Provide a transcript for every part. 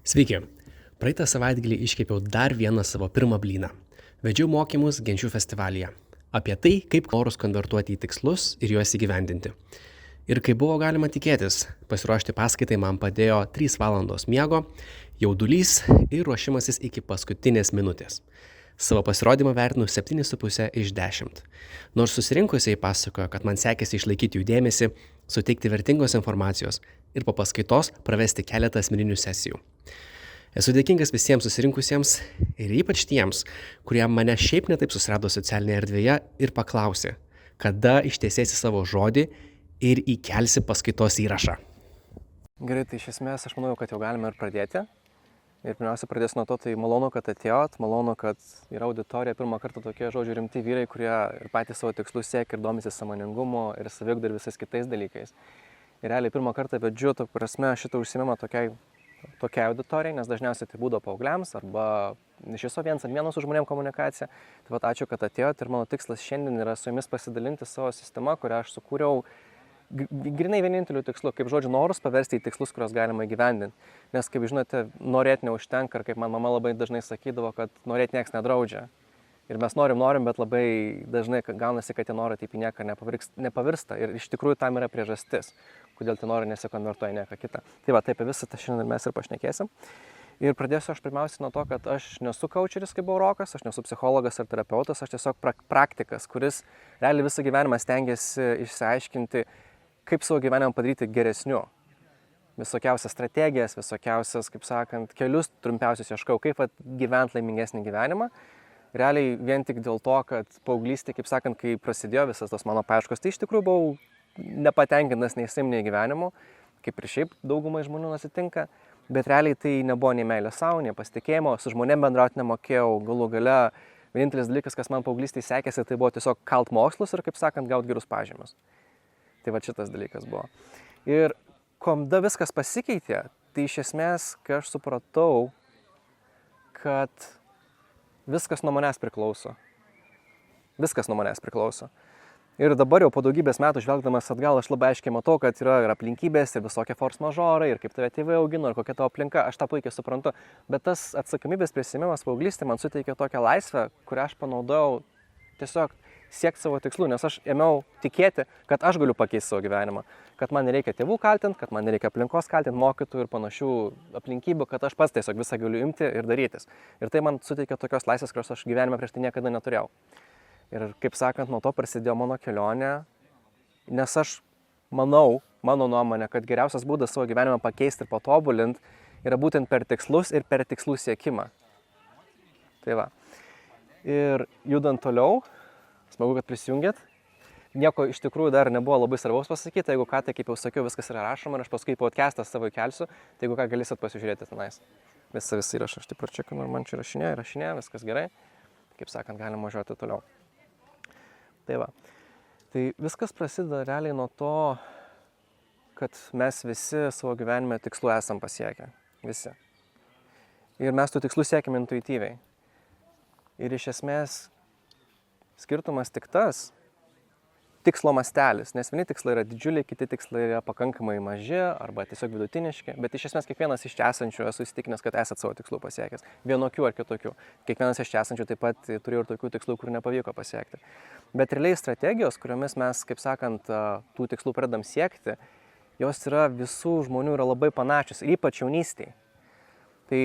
Sveiki. Praeitą savaitgalį iškepiau dar vieną savo pirmą blyną. Vedžiau mokymus Genčių festivalyje. Apie tai, kaip norus konvertuoti į tikslus ir juos įgyvendinti. Ir kaip buvo galima tikėtis, pasiruošti paskaitai man padėjo 3 valandos miego, jaudulys ir ruošimasis iki paskutinės minutės. Savo pasirodymą vertinu 7,5 iš 10. Nors susirinkusiai pasakojo, kad man sekėsi išlaikyti jų dėmesį, suteikti vertingos informacijos ir po paskaitos pravesti keletą asmeninių sesijų. Esu dėkingas visiems susirinkusiems ir ypač tiems, kurie mane šiaip netaip susirado socialinėje erdvėje ir paklausė, kada ištiesėsi savo žodį ir įkelsi paskaitos įrašą. Gerai, tai iš esmės aš manau, kad jau galime ir pradėti. Ir pirmiausia, pradėsiu nuo to, tai malonu, kad atėjot, malonu, kad yra auditorija pirmą kartą tokie žodžių rimti vyrai, kurie ir patys savo tikslus siekia ir domisi sąmoningumu ir saviugda ir visais kitais dalykais. Ir realiai pirmą kartą vedžiu, to prasme, šitą užsiėmimą tokiai auditorijai, nes dažniausiai tai būdavo paaugliams arba iš viso viens ant vieno su žmonėm komunikacija. Tai vat ačiū, kad atėjot ir mano tikslas šiandien yra su jumis pasidalinti savo sistemą, kurią aš sukūriau grinai vieninteliu tikslu, kaip žodžiu norus paversti į tikslus, kuriuos galima įgyvendinti. Nes, kaip žinote, norėti neužtenka ir kaip man mama labai dažnai sakydavo, kad norėti nieks nedraudžia. Ir mes norim, bet labai dažnai gaunasi, kad tie norai taip į nieką nepavirsta. Ir iš tikrųjų tam yra priežastis, kodėl tie norai nesikonvertuoja į nieką kitą. Tai va, taip apie visą tą šiandien mes ir pašnekėsim. Ir pradėsiu aš pirmiausiai nuo to, kad aš nesu coacheris kaip buvo Rokas, aš nesu psichologas ar terapeutas, aš tiesiog praktikas, kuris realiai visą gyvenimą stengiasi išsiaiškinti, kaip savo gyvenimą padaryti geresniu. Visokiausias strategijas, visokiausias, kaip sakant, kelius trumpiausius ieškau, kaip gyventi laimingesnį gyvenimą. Realiai vien tik dėl to, kad paauglystė, kaip sakant, kai prasidėjo visas tos mano paieškos, tai iš tikrųjų buvau nepatenkintas nei savim, nei gyvenimu, kaip ir šiaip daugumai žmonių atsitinka, bet realiai tai nebuvo nei meilės savo, nei pasitikėjimo, su žmonėm bendrauti nemokėjau, galų gale vienintelis dalykas, kas man paauglystėje sekėsi, tai buvo tiesiog kalt mokslus ir, kaip sakant, gauti gerus pažymius. Tai va šitas dalykas buvo. Ir kada viskas pasikeitė, tai iš esmės, kai aš supratau, kad viskas nuo manęs priklauso. Viskas nuo manęs priklauso. Ir dabar jau po daugybės metų žvelgdamas atgal, aš labai aiškiai matau, kad yra ir aplinkybės, ir visokie force majorai, ir kaip tave tėvai augino, ir kokia tavo aplinka, aš tą puikiai suprantu. Bet tas atsakomybės prisiėmimas paauglystėje man suteikė tokią laisvę, kurią aš panaudojau tiesiog siekti savo tikslų, nes aš ėmiau tikėti, kad aš galiu pakeisti savo gyvenimą, kad man nereikia tėvų kaltinti, kad man nereikia aplinkos kaltinti, mokytojų ir panašių aplinkybių, kad aš pats tiesiog visą galiu imti ir darytis. Ir tai man suteikė tokios laisvės, kurios aš gyvenime prieš tai niekada neturėjau. Ir kaip sakant, nuo to prasidėjo mano kelionė, nes aš manau, mano nuomonė, kad geriausias būdas savo gyvenimą pakeisti ir patobulinti yra būtent per tikslus ir per tikslų siekimą. Tai va. Ir judant toliau, smagu, kad prisijungėt. Nieko iš tikrųjų dar nebuvo labai svarbaus pasakyti, jeigu ką, tai kaip jau sakiau, viskas yra rašoma ir aš paskui podcastą savo įkelsiu, tai jeigu ką galėsit pasižiūrėti tenais. Visą įrašą aš taip ir čekinu, ir man čia rašinė, viskas gerai. Kaip sakant, galim važiuoti toliau. Tai va. Tai viskas prasideda realiai nuo to, kad mes visi savo gyvenime tikslų esam pasiekę. Visi. Ir mes tų tikslų siekiam intuityviai. Ir iš esmės skirtumas tik tas tikslo mastelis, nes vieni tikslai yra didžiuliai, kiti tikslai yra pakankamai maži arba tiesiog vidutiniški, bet iš esmės kiekvienas iš čia esančių esu įsitikinęs, kad esat savo tikslų pasiekęs, vienokių ar kitokių. Kiekvienas iš čia esančių taip pat turi ir tokių tikslų, kur nepavyko pasiekti. Bet realiai strategijos, kuriomis mes, kaip sakant, tų tikslų pradedam siekti, jos yra visų žmonių yra labai panašios, ypač jaunystėje. Tai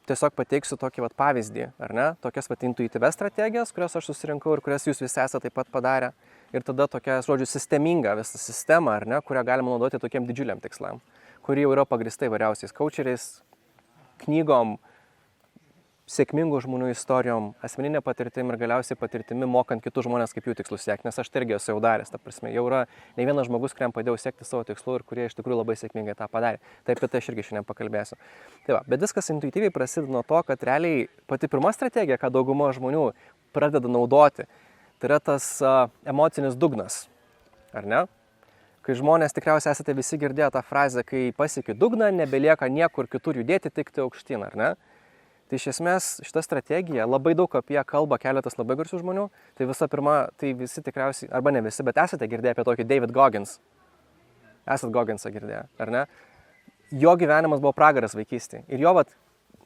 tiesiog pateiksiu tokį pavyzdį, ar ne? Tokias intuityvias strategijas, kurias aš susirinkau ir kurias jūs visi esate taip pat padarę. Ir tada tokia, žodžiu, sisteminga visą sistemą, ar ne, kurią galima naudoti tokiem didžiuliam tikslam, kuri jau yra pagrįsta įvairiausiais coacheriais, knygom, sėkmingų žmonių istorijom, asmeninė patirtim ir galiausiai patirtimi mokant kitus žmonės, kaip jų tikslus siekti, nes aš tai irgi esu jau daręs, ta prasme, jau yra ne vienas žmogus, kuriam padėjau siekti savo tikslų ir kurie iš tikrųjų labai sėkmingai tą padarė. Taip, apie tai aš irgi šiandien pakalbėsiu. Tai va, bet viskas intuityviai prasideda nuo to, kad realiai pati pirma strategija, ką dauguma žmonių pradeda naudoti, tai yra tas emocinis dugnas, ar ne? Kai žmonės tikriausiai esate visi girdėję tą frazę, kai pasiekiu dugną, nebelieka niekur kitur judėti, tik tai aukštyn, ar ne? Tai iš esmės šita strategija labai daug apie kalba keletas labai garsių žmonių. Tai visą pirma, tai visi tikriausiai, arba ne visi, bet esate girdėję apie tokį David Goggins. Esat Gogginsą girdėję, ar ne? jo gyvenimas buvo pragaras vaikystėje. Ir jo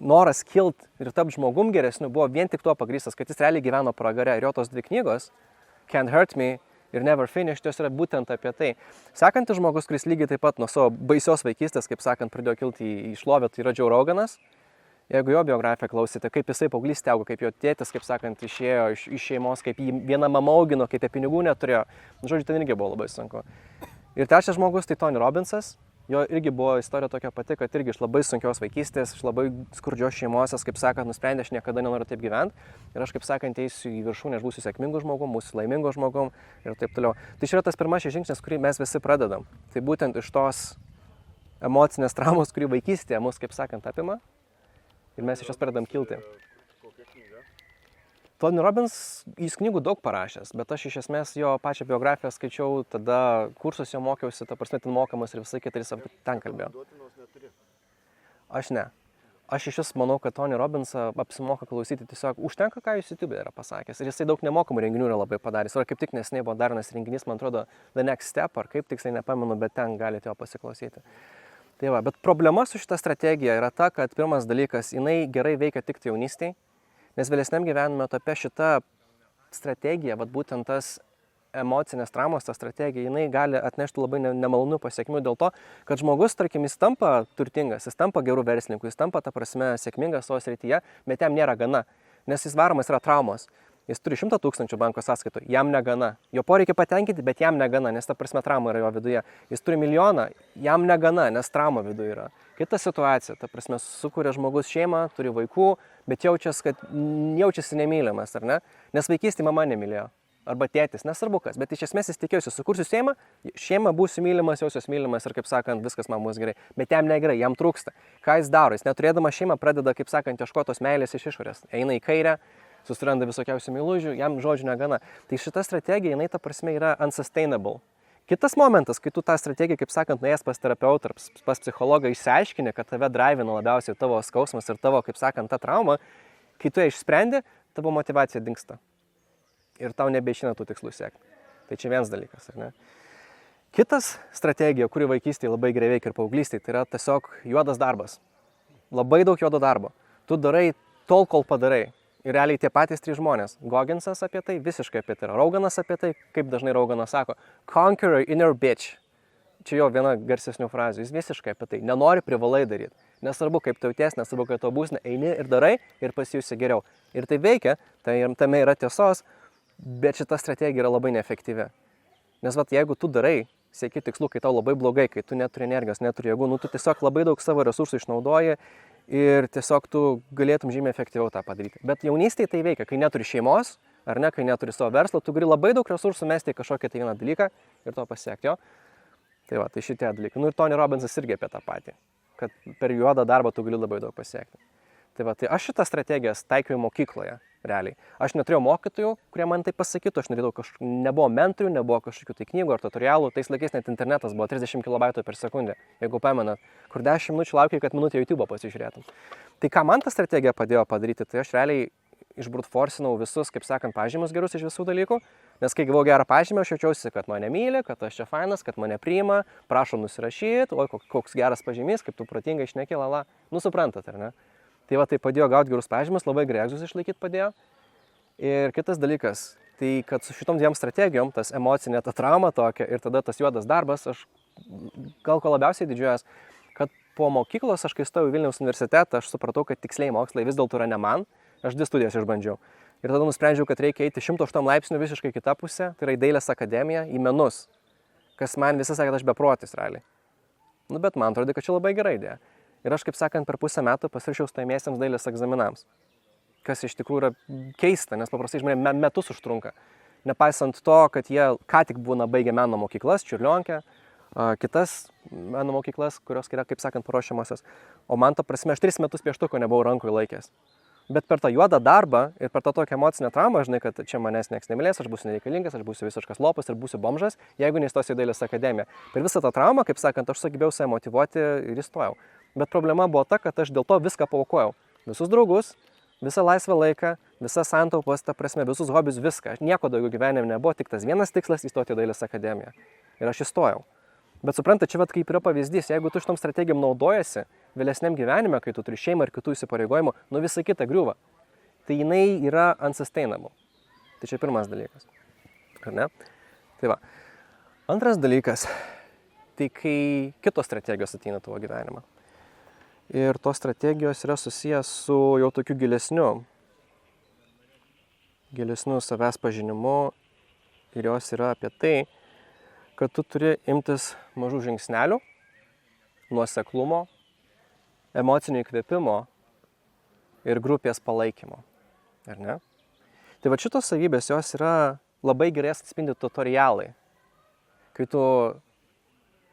noras kilt ir tapti žmogum geresniu buvo vien tik tuo pagrįstas, kad jis realiai gyveno pragare. Ir jo tos dvi knygos, Can't Hurt Me ir Never Finished, jos yra būtent apie tai. Sekantis žmogus, kuris lygiai taip pat nuo savo baisios vaikystės, kaip sakant, pradėjo kilti į šlovę, tai yra Joe Roganas. Jeigu jo biografiją klausėte, kaip jisai paauglystėje augo, kaip jo tėtis, kaip sakant, išėjo iš šeimos, kaip jį viena mama augino, kaip jie pinigų neturėjo. Žodžiu, ten irgi buvo labai sunku. Ir trečias žmogus tai Tony Robbinsas. Jo irgi buvo istorija tokia pati, kad irgi iš labai sunkios vaikystės, iš labai skurdžios šeimos, kaip sakant, nusprendė, aš niekada nenoriu taip gyventi. Ir aš, kaip sakant, eisiu į viršūnę, aš būsiu sėkmingu žmogum, būsiu laimingu žmogum ir taip toliau. Tai čia yra tas pirmasis žingsnis, kurį mes visi pradedam. Tai būtent iš tos emocinės traumos, kuri vaikystėje mus, kaip sakant, apima. Ir mes iš jos pradedam kilti. Tony Robbins, jis knygų daug parašęs, bet aš iš esmės jo pačią biografiją skaičiau, tada kursus jo mokiausi, ta prasme ten mokamas ir visai kitais ten kalbėjo. Aš ne. Aš iš vis manau, kad Tony Robbinsą apsimoka klausyti tiesiog užtenka, ką jis YouTube yra pasakęs. Ir jisai daug nemokamų renginių yra labai padaręs. Ir kaip tik neseniai buvo dar vienas renginys, man atrodo, The Next Step, ar kaip tiksliai nepamenu, bet ten galite jo pasiklausyti. Tai va, bet problema su šita strategija yra ta, kad pirmas dalykas, jinai gerai veikia tik jaunystėje, nes vėlesniam gyvenime etape šita strategija, būtent tas emocinės traumos, ta strategija, jinai gali atnešti labai nemalonių pasiekmių dėl to, kad žmogus, tarkim, jis tampa turtingas, jis tampa gerų verslininkų, jis tampa, ta prasme, sėkmingas savo srityje, bet jam nėra gana, nes jis varomas yra traumos. Jis turi 100 000 banko sąskaitų, jam negana. Jo poreikia patenkinti, bet jam negana, nes ta prasme trauma yra jo viduje. Jis turi 1 000 000, jam negana, nes trauma viduje yra. Kita situacija, ta prasme, sukuria žmogus šeimą, turi vaikų, bet jaučiasi nemylimas, ar ne? Nes vaikystėje mama nemylėjo. Arba tėtis, nesvarbu kas, bet iš esmės jis tikėjosi, sukursiu šeimą, būsiu mylimas, jausiuos mylimas ir, kaip sakant, viskas man bus gerai. Bet jam negerai, jam trūksta. Ką jis daro? Jis neturėdama šeimą pradeda, kaip sakant, ieškotos meilės iš išorės. Eina į kairę, susiranda visokiausių meilužių, jam žodžių negana. Tai šita strategija, jinai ta prasme yra unsustainable. Kitas momentas, kai tu tą strategiją, kaip sakant, nuėjęs pas terapeutą, pas psichologą, išsiaiškini, kad tave drivina labiausiai tavo skausmas ir tavo, kaip sakant, ta trauma, kai tu ją išsprendi, tavo motyvacija dingsta. Ir tau nebeišina tų tikslų siekti. Tai čia vienas dalykas, ar ne? Kitas strategija, kuri vaikystėje labai gerai veikia ir paauglystėje, tai yra tiesiog juodas darbas. Labai daug juodo darbo. Tu darai tol, kol padarai. Ir realiai tie patys 3 žmonės. Gogginsas apie tai, visiškai apie tai. Roganas apie tai, kaip dažnai Roganas sako, conquer your inner bitch. Čia jo viena garsesnių frazių. Jis visiškai apie tai. Nenori, privalai daryti. Nesvarbu, kaip tauties, nesvarbu, kad to būsne, eini ir darai ir pasijusi geriau. Ir tai veikia, tai tame yra tiesos, bet šita strategija yra labai neefektyvi. Nes jeigu tu darai, sieki tikslų, kai tau labai blogai, kai tu neturi energijos, neturi jėgų, tu tiesiog labai daug savo resursų išnaudoji ir tiesiog tu galėtum žymiai efektyviau tą padaryti. Bet jaunystėje tai veikia, kai neturi šeimos, ar ne, kai neturi savo verslo, tu gali labai daug resursų mesti į kažkokią tai vieną dalyką ir to pasiekti jo. Tai tai šitie dalykai. Ir Tony Robbinsas irgi apie tą patį, kad per juodą darbą tu gali labai daug pasiekti. Tai aš šitą strategijas taikiau mokykloje, realiai. Aš neturėjau mokytojų, kurie man tai pasakytų, nebuvo mentorių, nebuvo kažkokių tai knygų ar tutorialų, tais laikais net internetas buvo 30 kB per sekundę, jeigu pamenat, kur 10 minučių laukiai, kad minutę YouTube pasižiūrėtum. Tai ką man ta strategija padėjo padaryti, tai aš realiai išbrutforsinau visus, kaip sakant, pažymius gerus iš visų dalykų, nes kai gavau gerą pažymį, aš jaučiausi, kad mane myli, kad aš čia fainas, kad mane priima, prašom nusirašyti, oi koks geras pažymys, kaip tu protingai šneki, lala, suprantat, ar ne? Tai padėjo gauti gerus pažymius, labai gerai egzus išlaikyti padėjo. Ir kitas dalykas, tai kad su šitom 2 strategijom, tas emocinė ta trauma tokia ir tada tas juodas darbas, aš gal ko labiausiai didžiuojas, kad po mokyklos aš kai stojau į Vilniaus universitetą, aš supratau, kad tiksliai mokslai vis dėlto yra ne man, aš 2 studijas išbandžiau. Ir tada nusprendžiau, kad reikia eiti 108 laipsnių visiškai kitą pusę, tai yra į dailės akademiją, į menus, kas man visi sakė, kad aš beprotis realiai. Bet man atrodo, kad čia labai gera idėja. Ir aš, kaip sakant, per pusę metų pasirašiau stojamiesiems dailės egzaminams, kas iš tikrųjų yra keista, nes paprastai žmonės metus užtrunka. Nepaisant to, kad jie ką tik būna baigę meno mokyklas, Čiurlionkę, kitas meno mokyklas, kurios yra, kaip sakant, paruošiamosios. O man to prasme, aš 3 metus pieštuko nebuvau rankoje laikęs. Bet per tą juodą darbą ir per tą tokią emocinę traumą, žinai, kad čia manęs nieks nemylės, aš būsiu nereikalingas, aš būsiu visiškas lopas ir būsiu bomžas, jeigu neįstosiu į dailės akademiją. Per visą tą traumą, kaip sakant, aš sugebėjau save motyvuoti ir įstojau. Bet problema buvo ta, kad aš dėl to viską paaukojau. Visus draugus, visą laisvą laiką, visą santaupas, ta prasme, visus hobius, viską. Nieko daugiau gyvenime nebuvo, tik tas vienas tikslas įstoti į dailės akademiją. Ir aš įstojau. Bet supranta, čia vat kaip yra pavyzdys, jeigu tu šitom strategijom naudojasi vėlesniam gyvenime, kai tu turi šeimą ir kitų įsipareigojimų, visą kitą griūva. Tai jinai yra unsustainable. Tai čia pirmas dalykas. Ar ne? Tai va. Antras dalykas, tai kai kitos strategijos ateina tavo gyvenimą. Ir tos strategijos yra susijęs su jau tokiu gilesniu savęs pažinimu ir jos yra apie tai, kad tu turi imtis mažų žingsnelių, nuoseklumo, emocinio įkvėpimo ir grupės palaikymo. Ar ne? Tai va šitos savybės jos yra labai gerai atspindi tutorialai. Kai tu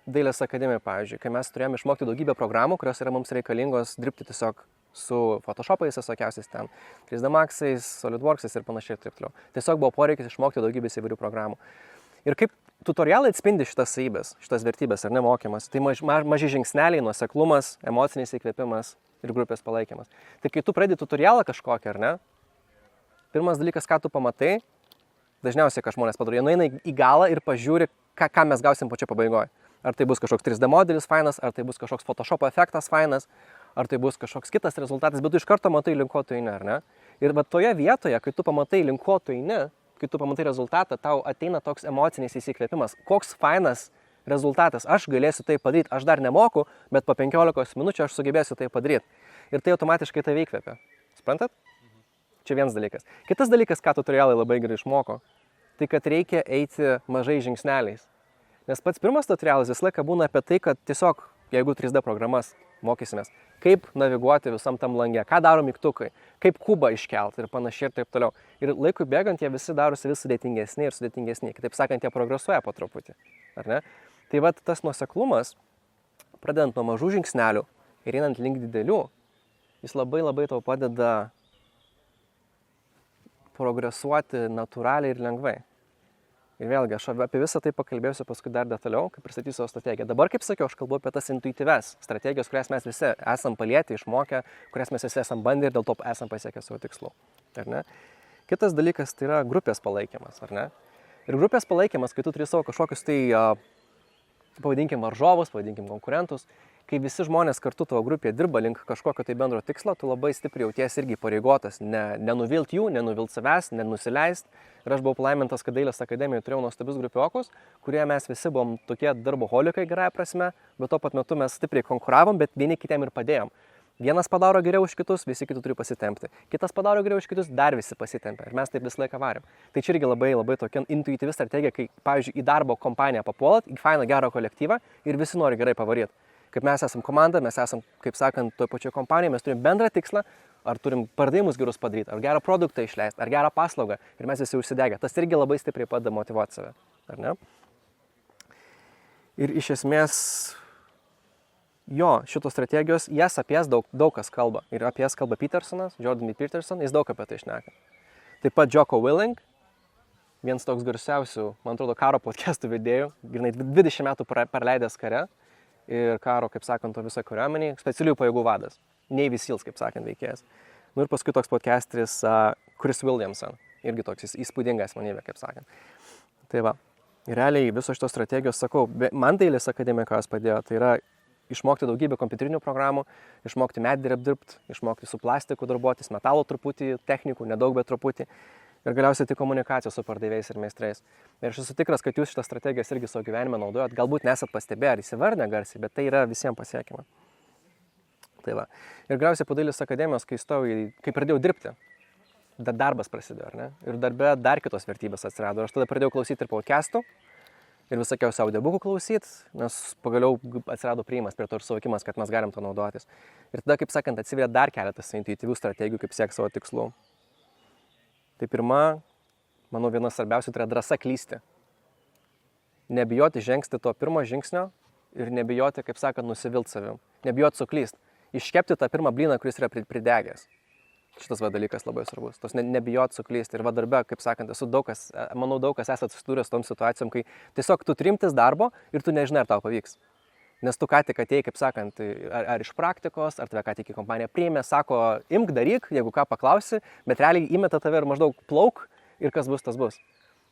dailės akademijoje, pavyzdžiui, kai mes turėjome išmokti daugybę programų, kurios yra mums reikalingos dirbti tiesiog su Photoshopais, visokiausiais ten, 3D Max'ais, SolidWorks'ais ir panašiai ir taip toliau. Tiesiog buvo poreikis išmokti daugybės įvairių programų. Ir kaip tutorialai atspindi šitas savybės, šitas vertybės ar nemokymas, tai maži žingsneliai, nuoseklumas, emocinis įkvėpimas ir grupės palaikymas. Tai kai tu pradedi tutorialą kažkokį, ar ne, pirmas dalykas, ką tu pamatai, dažniausiai, ką žmonės padaro, jie nueina į galą ir pažiūri, ką mes gausim pačioje pabaigoje. Ar tai bus kažkoks 3D modelis fainas, ar tai bus kažkoks Photoshop efektas fainas, ar tai bus kažkoks kitas rezultatas, bet tu iš karto matai, link ko tu eini, ar ne? Ir va toje vietoje, kai tu pamatai, link ko tu eini, kai tu pamatai rezultatą, tau ateina toks emocinis įsikvėpimas. Koks fainas rezultatas, aš galėsiu tai padaryti, aš dar nemoku, bet po 15 minučių aš sugebėsiu tai padaryti. Ir tai automatiškai tave įkvėpia. Suprantat? Čia vienas dalykas. Kitas dalykas, ką tutorialai labai gerai išmoko, tai kad reikia eiti mažai žingsneliais. Nes pats pirmas tutorialas visą laiką būna apie tai, kad tiesiog, jeigu 3D programas mokysimės, kaip naviguoti visam tam lange, ką daro mygtukai, kaip kubą iškelti ir panašiai ir taip toliau. Ir laikui bėgant jie visi darosi vis sudėtingesni ir sudėtingesni. Kitaip sakant, jie progresuoja po truputį. Ar ne? Tai va tas nuoseklumas, pradedant nuo mažų žingsnelių ir einant link didelių, jis labai tau padeda progresuoti natūraliai ir lengvai. Ir vėlgi, aš apie visą tai pakalbėsiu paskui dar detaliau, kai pristatysiu savo strategiją. Dabar, kaip sakiau, aš kalbu apie tas intuityves strategijos, kurias mes visi esam palietę, išmokę, kurias mes visi esam bandę ir dėl to esam pasiekę savo tikslų. Ar ne? Kitas dalykas tai yra grupės palaikymas, ar ne? Ir grupės palaikymas, kai tu turi savo kažkokius tai, pavadinkim varžovus, pavadinkim konkurentus, kai visi žmonės kartu tavo grupėje dirba link kažkokio tai bendro tikslo, tu labai stipriai jautiesi irgi pareigotas, nenuvilt jų, nenuvilt savęs, nenusileist. Ir aš buvau palaimintas, kad dailės akademijoje turėjau nuostabius grupiokus, kurie mes visi buvom tokie darboholikai gerąja prasme, bet tuo pat metu mes stipriai konkuravom, bet vieni kitiem ir padėjom. Vienas padaro geriau už kitus, visi kitų turi pasitempti. Kitas padaro geriau už kitus, dar visi pasitempia. Ir mes taip visą laiką varėm. Tai čia irgi labai tokia intuityvi strategija, kai, pavyzdžiui, į darbo kompaniją papuolat, į fainą gerą kolektyvą ir visi nori gerai pavaryti. Kaip mes esam komanda, mes esam, kaip sakant, toje pačioje kompanijoje, mes turim bendrą tikslą, ar turim pardavimus gerus padaryti, ar gerą produktą išleisti, ar gerą paslaugą ir mes visi užsidegę. Tas irgi labai stipriai padeda motyvuoti save, ar ne? Ir iš esmės, jo, šitos strategijos, jas apie jas daug kas kalba. Ir apie jas kalba Petersonas, Jordan B. Peterson, jis daug apie tai šneka. Taip pat Jocko Willing, vienas toks garsiausių, man atrodo, karo podcastų vedėjų, grynai 20 metų praleidęs kare. Ir karo, kaip sakant, to visą kariuomenį, specialiųjų pajėgų vadas. Navy Seals, kaip sakant, veikėjas. Nu ir paskui toks podcasteris Chris Williamson. Irgi toks įspūdinga asmenybė, kaip sakant. Tai va. Ir realiai visos šitos strategijos, sakau, man dailės akademija, ką jos padėjo, tai yra išmokti daugybę kompiuterinių programų, išmokti medį apdirbti, išmokti su plastiku darbuotis, metalo truputį, technikų, nedaug, bet truputį. Ir galiausiai tai komunikacijos su pardavėjais ir meistrais. Ir aš esu tikras, kad jūs šitas strategijas irgi savo gyvenime naudojat. Galbūt nesat pastebėję ar įsivardinę garsiai, bet tai yra visiems pasiekima. Tai va. Ir galiausiai po dailės akademijos, kai pradėjau dirbti, darbas prasidėjo, ar ne? Ir darbe dar kitos vertybės atsirado. Ir aš tada pradėjau klausyti ir podcastų, ir visokiausių audiobukų klausyti, nes pagaliau atsirado priėjimas prie to ir suvokimas, kad mes galim to naudotis. Ir tada, kaip sakant, atsiveria dar keletas intuityvių strategijų, kaip siekti savo tikslų. Tai pirma, manau, viena svarbiausių tai yra drąsa klysti. Nebijoti žengti to pirmo žingsnio ir nebijoti, kaip sakant, nusivilt savim. Nebijoti suklysti. Iškepti tą pirmą blyną, kuris yra pridegęs. Šitas dalykas labai svarbus. Tos nebijoti suklysti. Ir darbe, kaip sakant, daug kas esat susidūrę su tom situacijom, kai tiesiog tu trimtis darbo ir tu nežinai, ar tau pavyks. Nes tu ką tik atėjai, kaip sakant, ar iš praktikos, ar tave ką tik į kompaniją priėmė, sako, imk daryk, jeigu ką paklausi, bet realiai įmeta tave ir maždaug plauk ir kas bus, tas bus.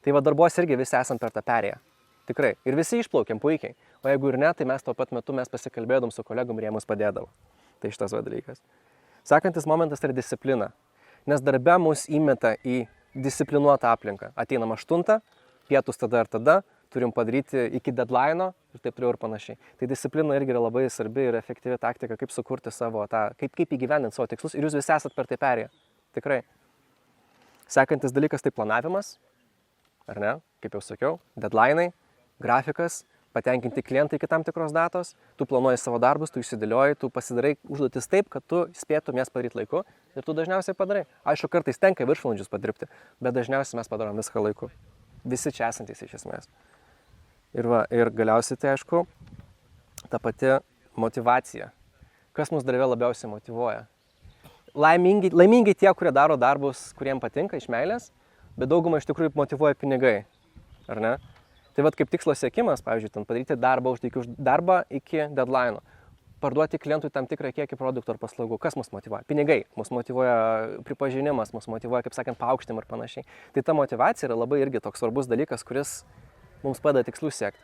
Tai darbuos irgi visi esam per tą perėją. Tikrai. Ir visi išplaukėm puikiai. O jeigu ir ne, tai mes tuo pat metu pasikalbėdom su kolegom ir jie mus padėdavo. Tai šitas dalykas. Sekantis momentas yra disciplina. Nes darbe mus įmeta į disciplinuotą aplinką. Ateinam 8, pietus tada ir tada, turim padaryti iki deadline'o ir taip toliau ir panašiai. Tai disciplina irgi yra labai svarbi ir efektyvi taktika, kaip sukurti savo kaip įgyvendinti savo tikslus ir jūs visi esat per tai perėję. Tikrai. Sekantis dalykas tai planavimas, ar ne? Kaip jau sakiau, deadline'ai, grafikas, patenkinti klientai iki tam tikros datos, tu planuoji savo darbus, tu išsidėlioji, tu pasidarai užduotis taip, kad tu spėtum jas padaryti laiku ir tu dažniausiai padarai. Aišku, kartais tenka viršvalandžius padirbti, bet dažniausiai mes padarom viską laiku. Visi čia esantys iš esmės. Ir galiausiai tai aišku, ta pati motivacija. Kas mus darbe labiausiai motyvuoja? Laimingi tie, kurie daro darbus, kuriems patinka iš meilės, bet daugumą iš tikrųjų motyvuoja pinigai, ar ne? Tai vat kaip tikslo siekimas, pavyzdžiui, ten padaryti darbą iki deadline'o, parduoti klientui tam tikrą kiekį produktų ar paslaugų. Kas mus motyvuoja? Pinigai. Mus motyvuoja pripažinimas, mus motyvuoja, kaip sakant, paaukštim ir panašiai. Tai ta motyvacija yra labai irgi toks svarbus dalykas, kuris mums padeda tikslus siekti.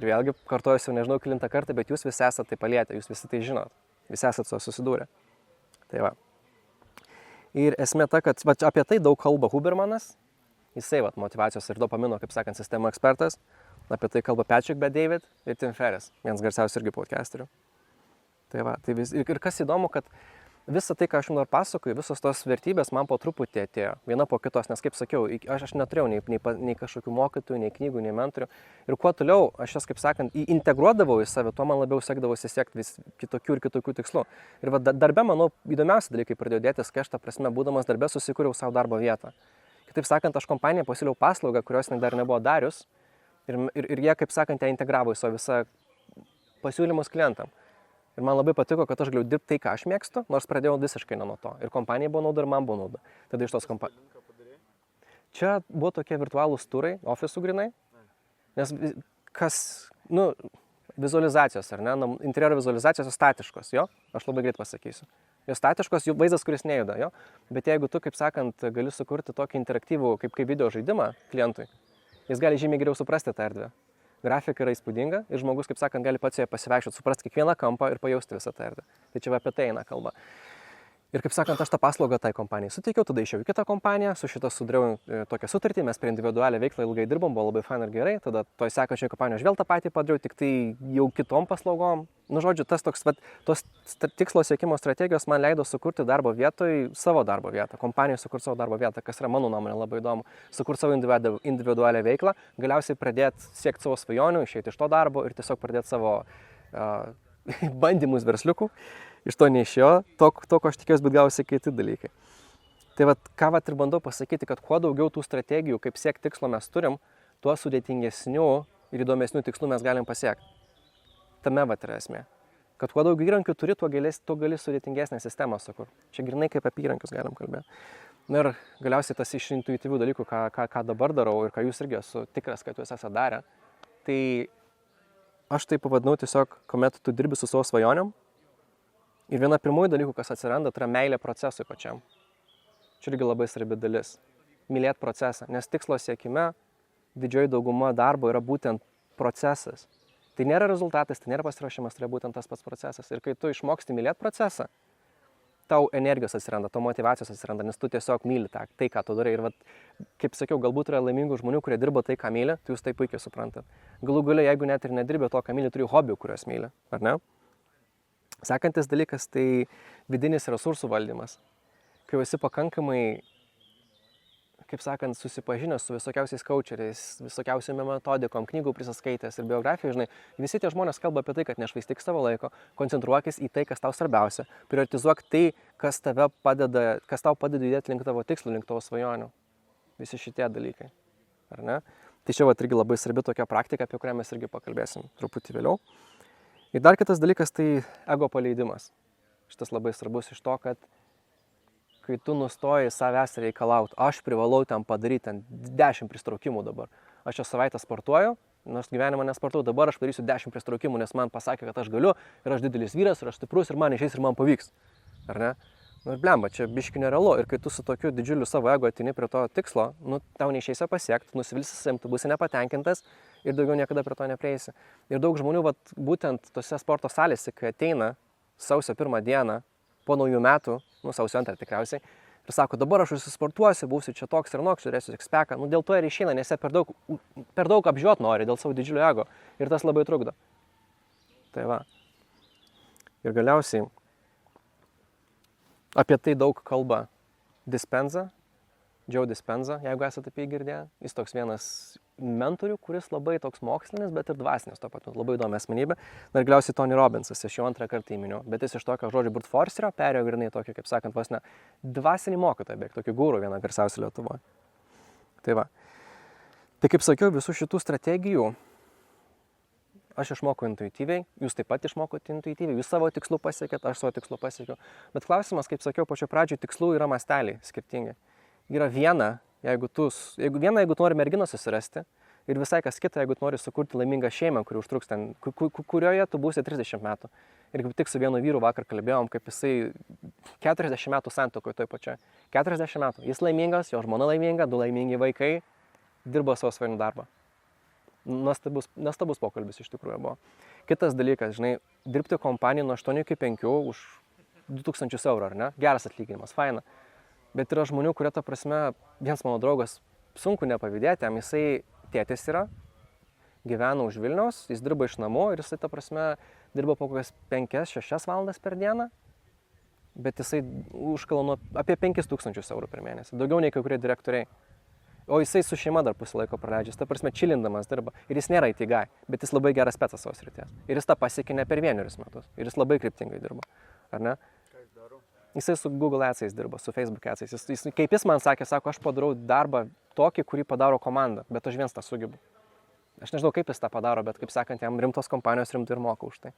Ir vėlgi, kartuojuosi, nežinau kelintą kartą, bet jūs visi esate tai palietę, jūs visi tai žinot, visi esate su susidūrę. Tai va. Ir esmė ta, kad apie tai daug kalba Hubermanas, jisai motyvacijos ir dopamino, kaip sakant, sistemų ekspertas, apie tai kalba Patrick Bet-David ir Tim Ferriss, vienas garsiausių irgi podcasterių. Tai va, ir kas įdomu, kad visą tai, ką aš jums noriu pasakoju, visos tos vertybės man po truputį atėjo, viena po kitos, nes kaip sakiau, aš neturėjau nei kažkokių mokytojų, nei knygų, nei mentorių. Ir kuo toliau aš jas, kaip sakant, integruodavau į save, tuo man labiau sekdavosi siekti vis kitokių ir kitokių tikslų. Ir va, darbe, manau, įdomiausi dalykai pradėjo dėtis, kai aš tą prasme, būdamas darbe, susikūriau savo darbo vietą. Kitaip sakant, aš kompaniją pasiūliau paslaugą, kurios dar nebuvo darius, ir jie, kaip sakant, ją integravo į savo visą pasiūlymus klientam. Ir man labai patiko, kad aš galiu dirbti tai, ką aš mėgstu, nors pradėjau visiškai nuo to. Ir kompanija buvo nauda, ir man buvo nauda. Tada iš tos kompanijos. Čia buvo tokie virtualūs turai, ofisų grinai. Nes vizualizacijos, ar ne, interjero vizualizacijos statiškos, jo, aš labai greit pasakysiu. Jos statiškos, jų vaizdas, kuris nejuda, jo. Bet jeigu tu, kaip sakant, gali sukurti tokį interaktyvų, kaip video žaidimą klientui, jis gali žymiai geriau suprasti tą erdvę. Grafika yra įspūdinga ir žmogus, kaip sakant, gali pats joje pasivaikščioti, suprasti kiekvieną kampą ir pajausti visą tą erdvę. Tai čia apie tai eina kalba. Ir kaip sakant, aš tą paslaugą tai kompanijai suteikiau, tada išėjau į kitą kompaniją, su šito sudariau tokią sutartį, mes prie individualią veiklą ilgai dirbom, buvo labai fain ir gerai, tada toj sekančioje kompanijoje aš vėl tą patį padariau, tik tai jau kitom paslaugom. Nu, žodžiu, tos tikslo siekimo strategijos man leido sukurti darbo vietoj savo darbo vietą, kompanijoje sukurti savo darbo vietą, kas yra mano nuomonė labai įdomu, sukurti savo individualią veiklą, galiausiai pradėti siekti savo svajonių, išeiti iš to darbo ir tiesiog pradėti savo bandymus versliukų. Iš to neišėjo, to, ko aš tikėjausi, bet gausi kiti dalykai. Tai ką ir bandau pasakyti, kad kuo daugiau tų strategijų, kaip siekti tikslo mes turim, tuo sudėtingesnių ir įdomesnių tikslų mes galim pasiekti. Tame yra esmė. Kad kuo daugiau įrankių turi, tuo gali sudėtingesnę sistemą sukurti. Čia grinai kaip apie įrankius galim kalbėti. Na ir galiausiai tas iš intuityvių dalykų, ką dabar darau ir ką jūs irgi esu tikras, kad jūs esate darę, tai aš tai pavadinau tiesiog, kuomet tu dirbi su savo svajonėm. Ir viena pirmųjų dalykų, kas atsiranda, tai yra meilė procesui pačiam. Čia irgi labai svarbi dalis. Mylėti procesą, nes tikslo siekime didžioji dauguma darbo yra būtent procesas. Tai nėra rezultatas, tai nėra pasiruošimas, tai yra būtent tas pats procesas. Ir kai tu išmoksti mylėti procesą, tau energijos atsiranda, tau motyvacijos atsiranda, nes tu tiesiog myli tai, ką tu darai. Ir kaip sakiau, galbūt yra laimingų žmonių, kurie dirba tai, ką myli, tai jūs tai puikiai suprantat. Galų gale, jeigu net ir nedirbė to, ką myli, turi hobių, kuriuos myli, ar ne? Sekantis dalykas tai vidinis resursų valdymas. Kai esi pakankamai, kaip sakant, susipažinęs su visokiausiais coacheriais, visokiausiom metodikom, knygų prisiskaitęs ir biografijų, žinai, visi tie žmonės kalba apie tai, kad nešvaistyk savo laiko, koncentruokis į tai, kas tau svarbiausia, prioritizuok tai, kas tau padeda judėti link tavo tikslų, link tavo svajonių. Visi šitie dalykai, ar ne? Tai čia irgi labai svarbi tokia praktika, apie kurią mes irgi pakalbėsim truputį vėliau. Ir dar kitas dalykas tai ego paleidimas. Šitas labai svarbus iš to, kad kai tu nustoji savęs reikalauti, aš privalau ten padaryti 10 pristraukimų dabar. Aš šią savaitę sportuoju, nors gyvenimą nesportuoju, dabar aš padarysiu 10 pristraukimų, nes man pasakė, kad aš galiu ir aš didelis vyras, ir aš stiprus, ir man išeis, ir man pavyks. Ar ne? Nu ir blemba, čia biški nerealu. Ir kai tu su tokiu didžiuliu savo ego atini prie to tikslo, tau neišeis pasiekti, nusivilsi savim, tu būsi nepatenkintas ir daugiau niekada prie to neprieisi. Ir daug žmonių, būtent tose sporto salėse, kai ateina sausio 1 dieną, po naujų metų, sausio 2 tikriausiai, ir sako, dabar aš susisportuosiu, būsiu čia toks ir noks, turėsiu sixpacką, dėl to ir išeina, nes jie per daug apžiūrėt nori dėl savo didžiulio ego ir tas labai trukdo. Tai va. Ir galiausiai apie tai daug kalba Dispenza, Joe Dispenza, jeigu esate apie jį girdėję. Jis toks vienas mentorių, kuris labai toks mokslinis, bet ir dvasinis to pat, labai įdomi asmenybė. Ir galiausiai Tony Robbinsas, aš jau 2 kartą įminiau, bet jis iš tokio žodžio Brute Forcerio perėjo grinai tokį, kaip sakant, vos ne dvasinį mokytoją, beveik tokį gūrų, vieną garsiausių Lietuvoje. Tai va. Tai kaip sakiau, visų šitų strategijų aš išmokau intuityviai, jūs taip pat išmokote intuityviai, jūs savo tikslų pasiekėt, aš savo tikslų pasiekiau. Bet klausimas, kaip sakiau, pačio pradžio tikslų yra masteliai skirtingi. Yra viena, jeigu tu nori merginą susirasti, ir visai kas kita, jeigu tu nori sukurti laimingą šeimą, kuri užtruks ten, kurioje tu būsi 30 metų. Ir kaip tik su vienu vyru vakar kalbėjom, kaip jisai 40 metų santuokoje toj pačioje. 40 metų. Jis laimingas, jo žmona laiminga, 2 laimingi vaikai, dirbo savo svajonių darbą. Nuostabus pokalbis iš tikrųjų buvo. Kitas dalykas, žinai, dirbti kompaniją nuo 8 iki 5 už 2000 eurų, ar ne? Geras atlyginimas, faina. Bet yra žmonių, kurie, ta prasme, vienas mano draugas, sunku nepavydėti, jam jisai tėtis yra, gyvena už Vilniaus, jis dirba iš namų ir jisai, ta prasme, dirba po kokias 5-6 valandas per dieną, bet jisai užkala apie 5000 eurų per mėnesį, daugiau nei kai kurie direktoriai. O jisai su šeima dar pusę laiko praleidžia, ta prasme, čilindamas dirba. Ir jis nėra IT guy, bet jis labai geras specas savo srities. Ir jis tą pasiekė ne per 1 metus. Ir jis labai kryptingai dirba. Ar ne? Ką jis daro? Jisai su Google Ads'ais dirba, su Facebook Ads'ais. Kaip jis man sakė, sako, aš padarau darbą tokį, kurį padaro komanda, bet aš viens tą sugebu. Aš nežinau, kaip jis tą padaro, bet kaip sakant, jam rimtos kompanijos rimtai ir moka už tai.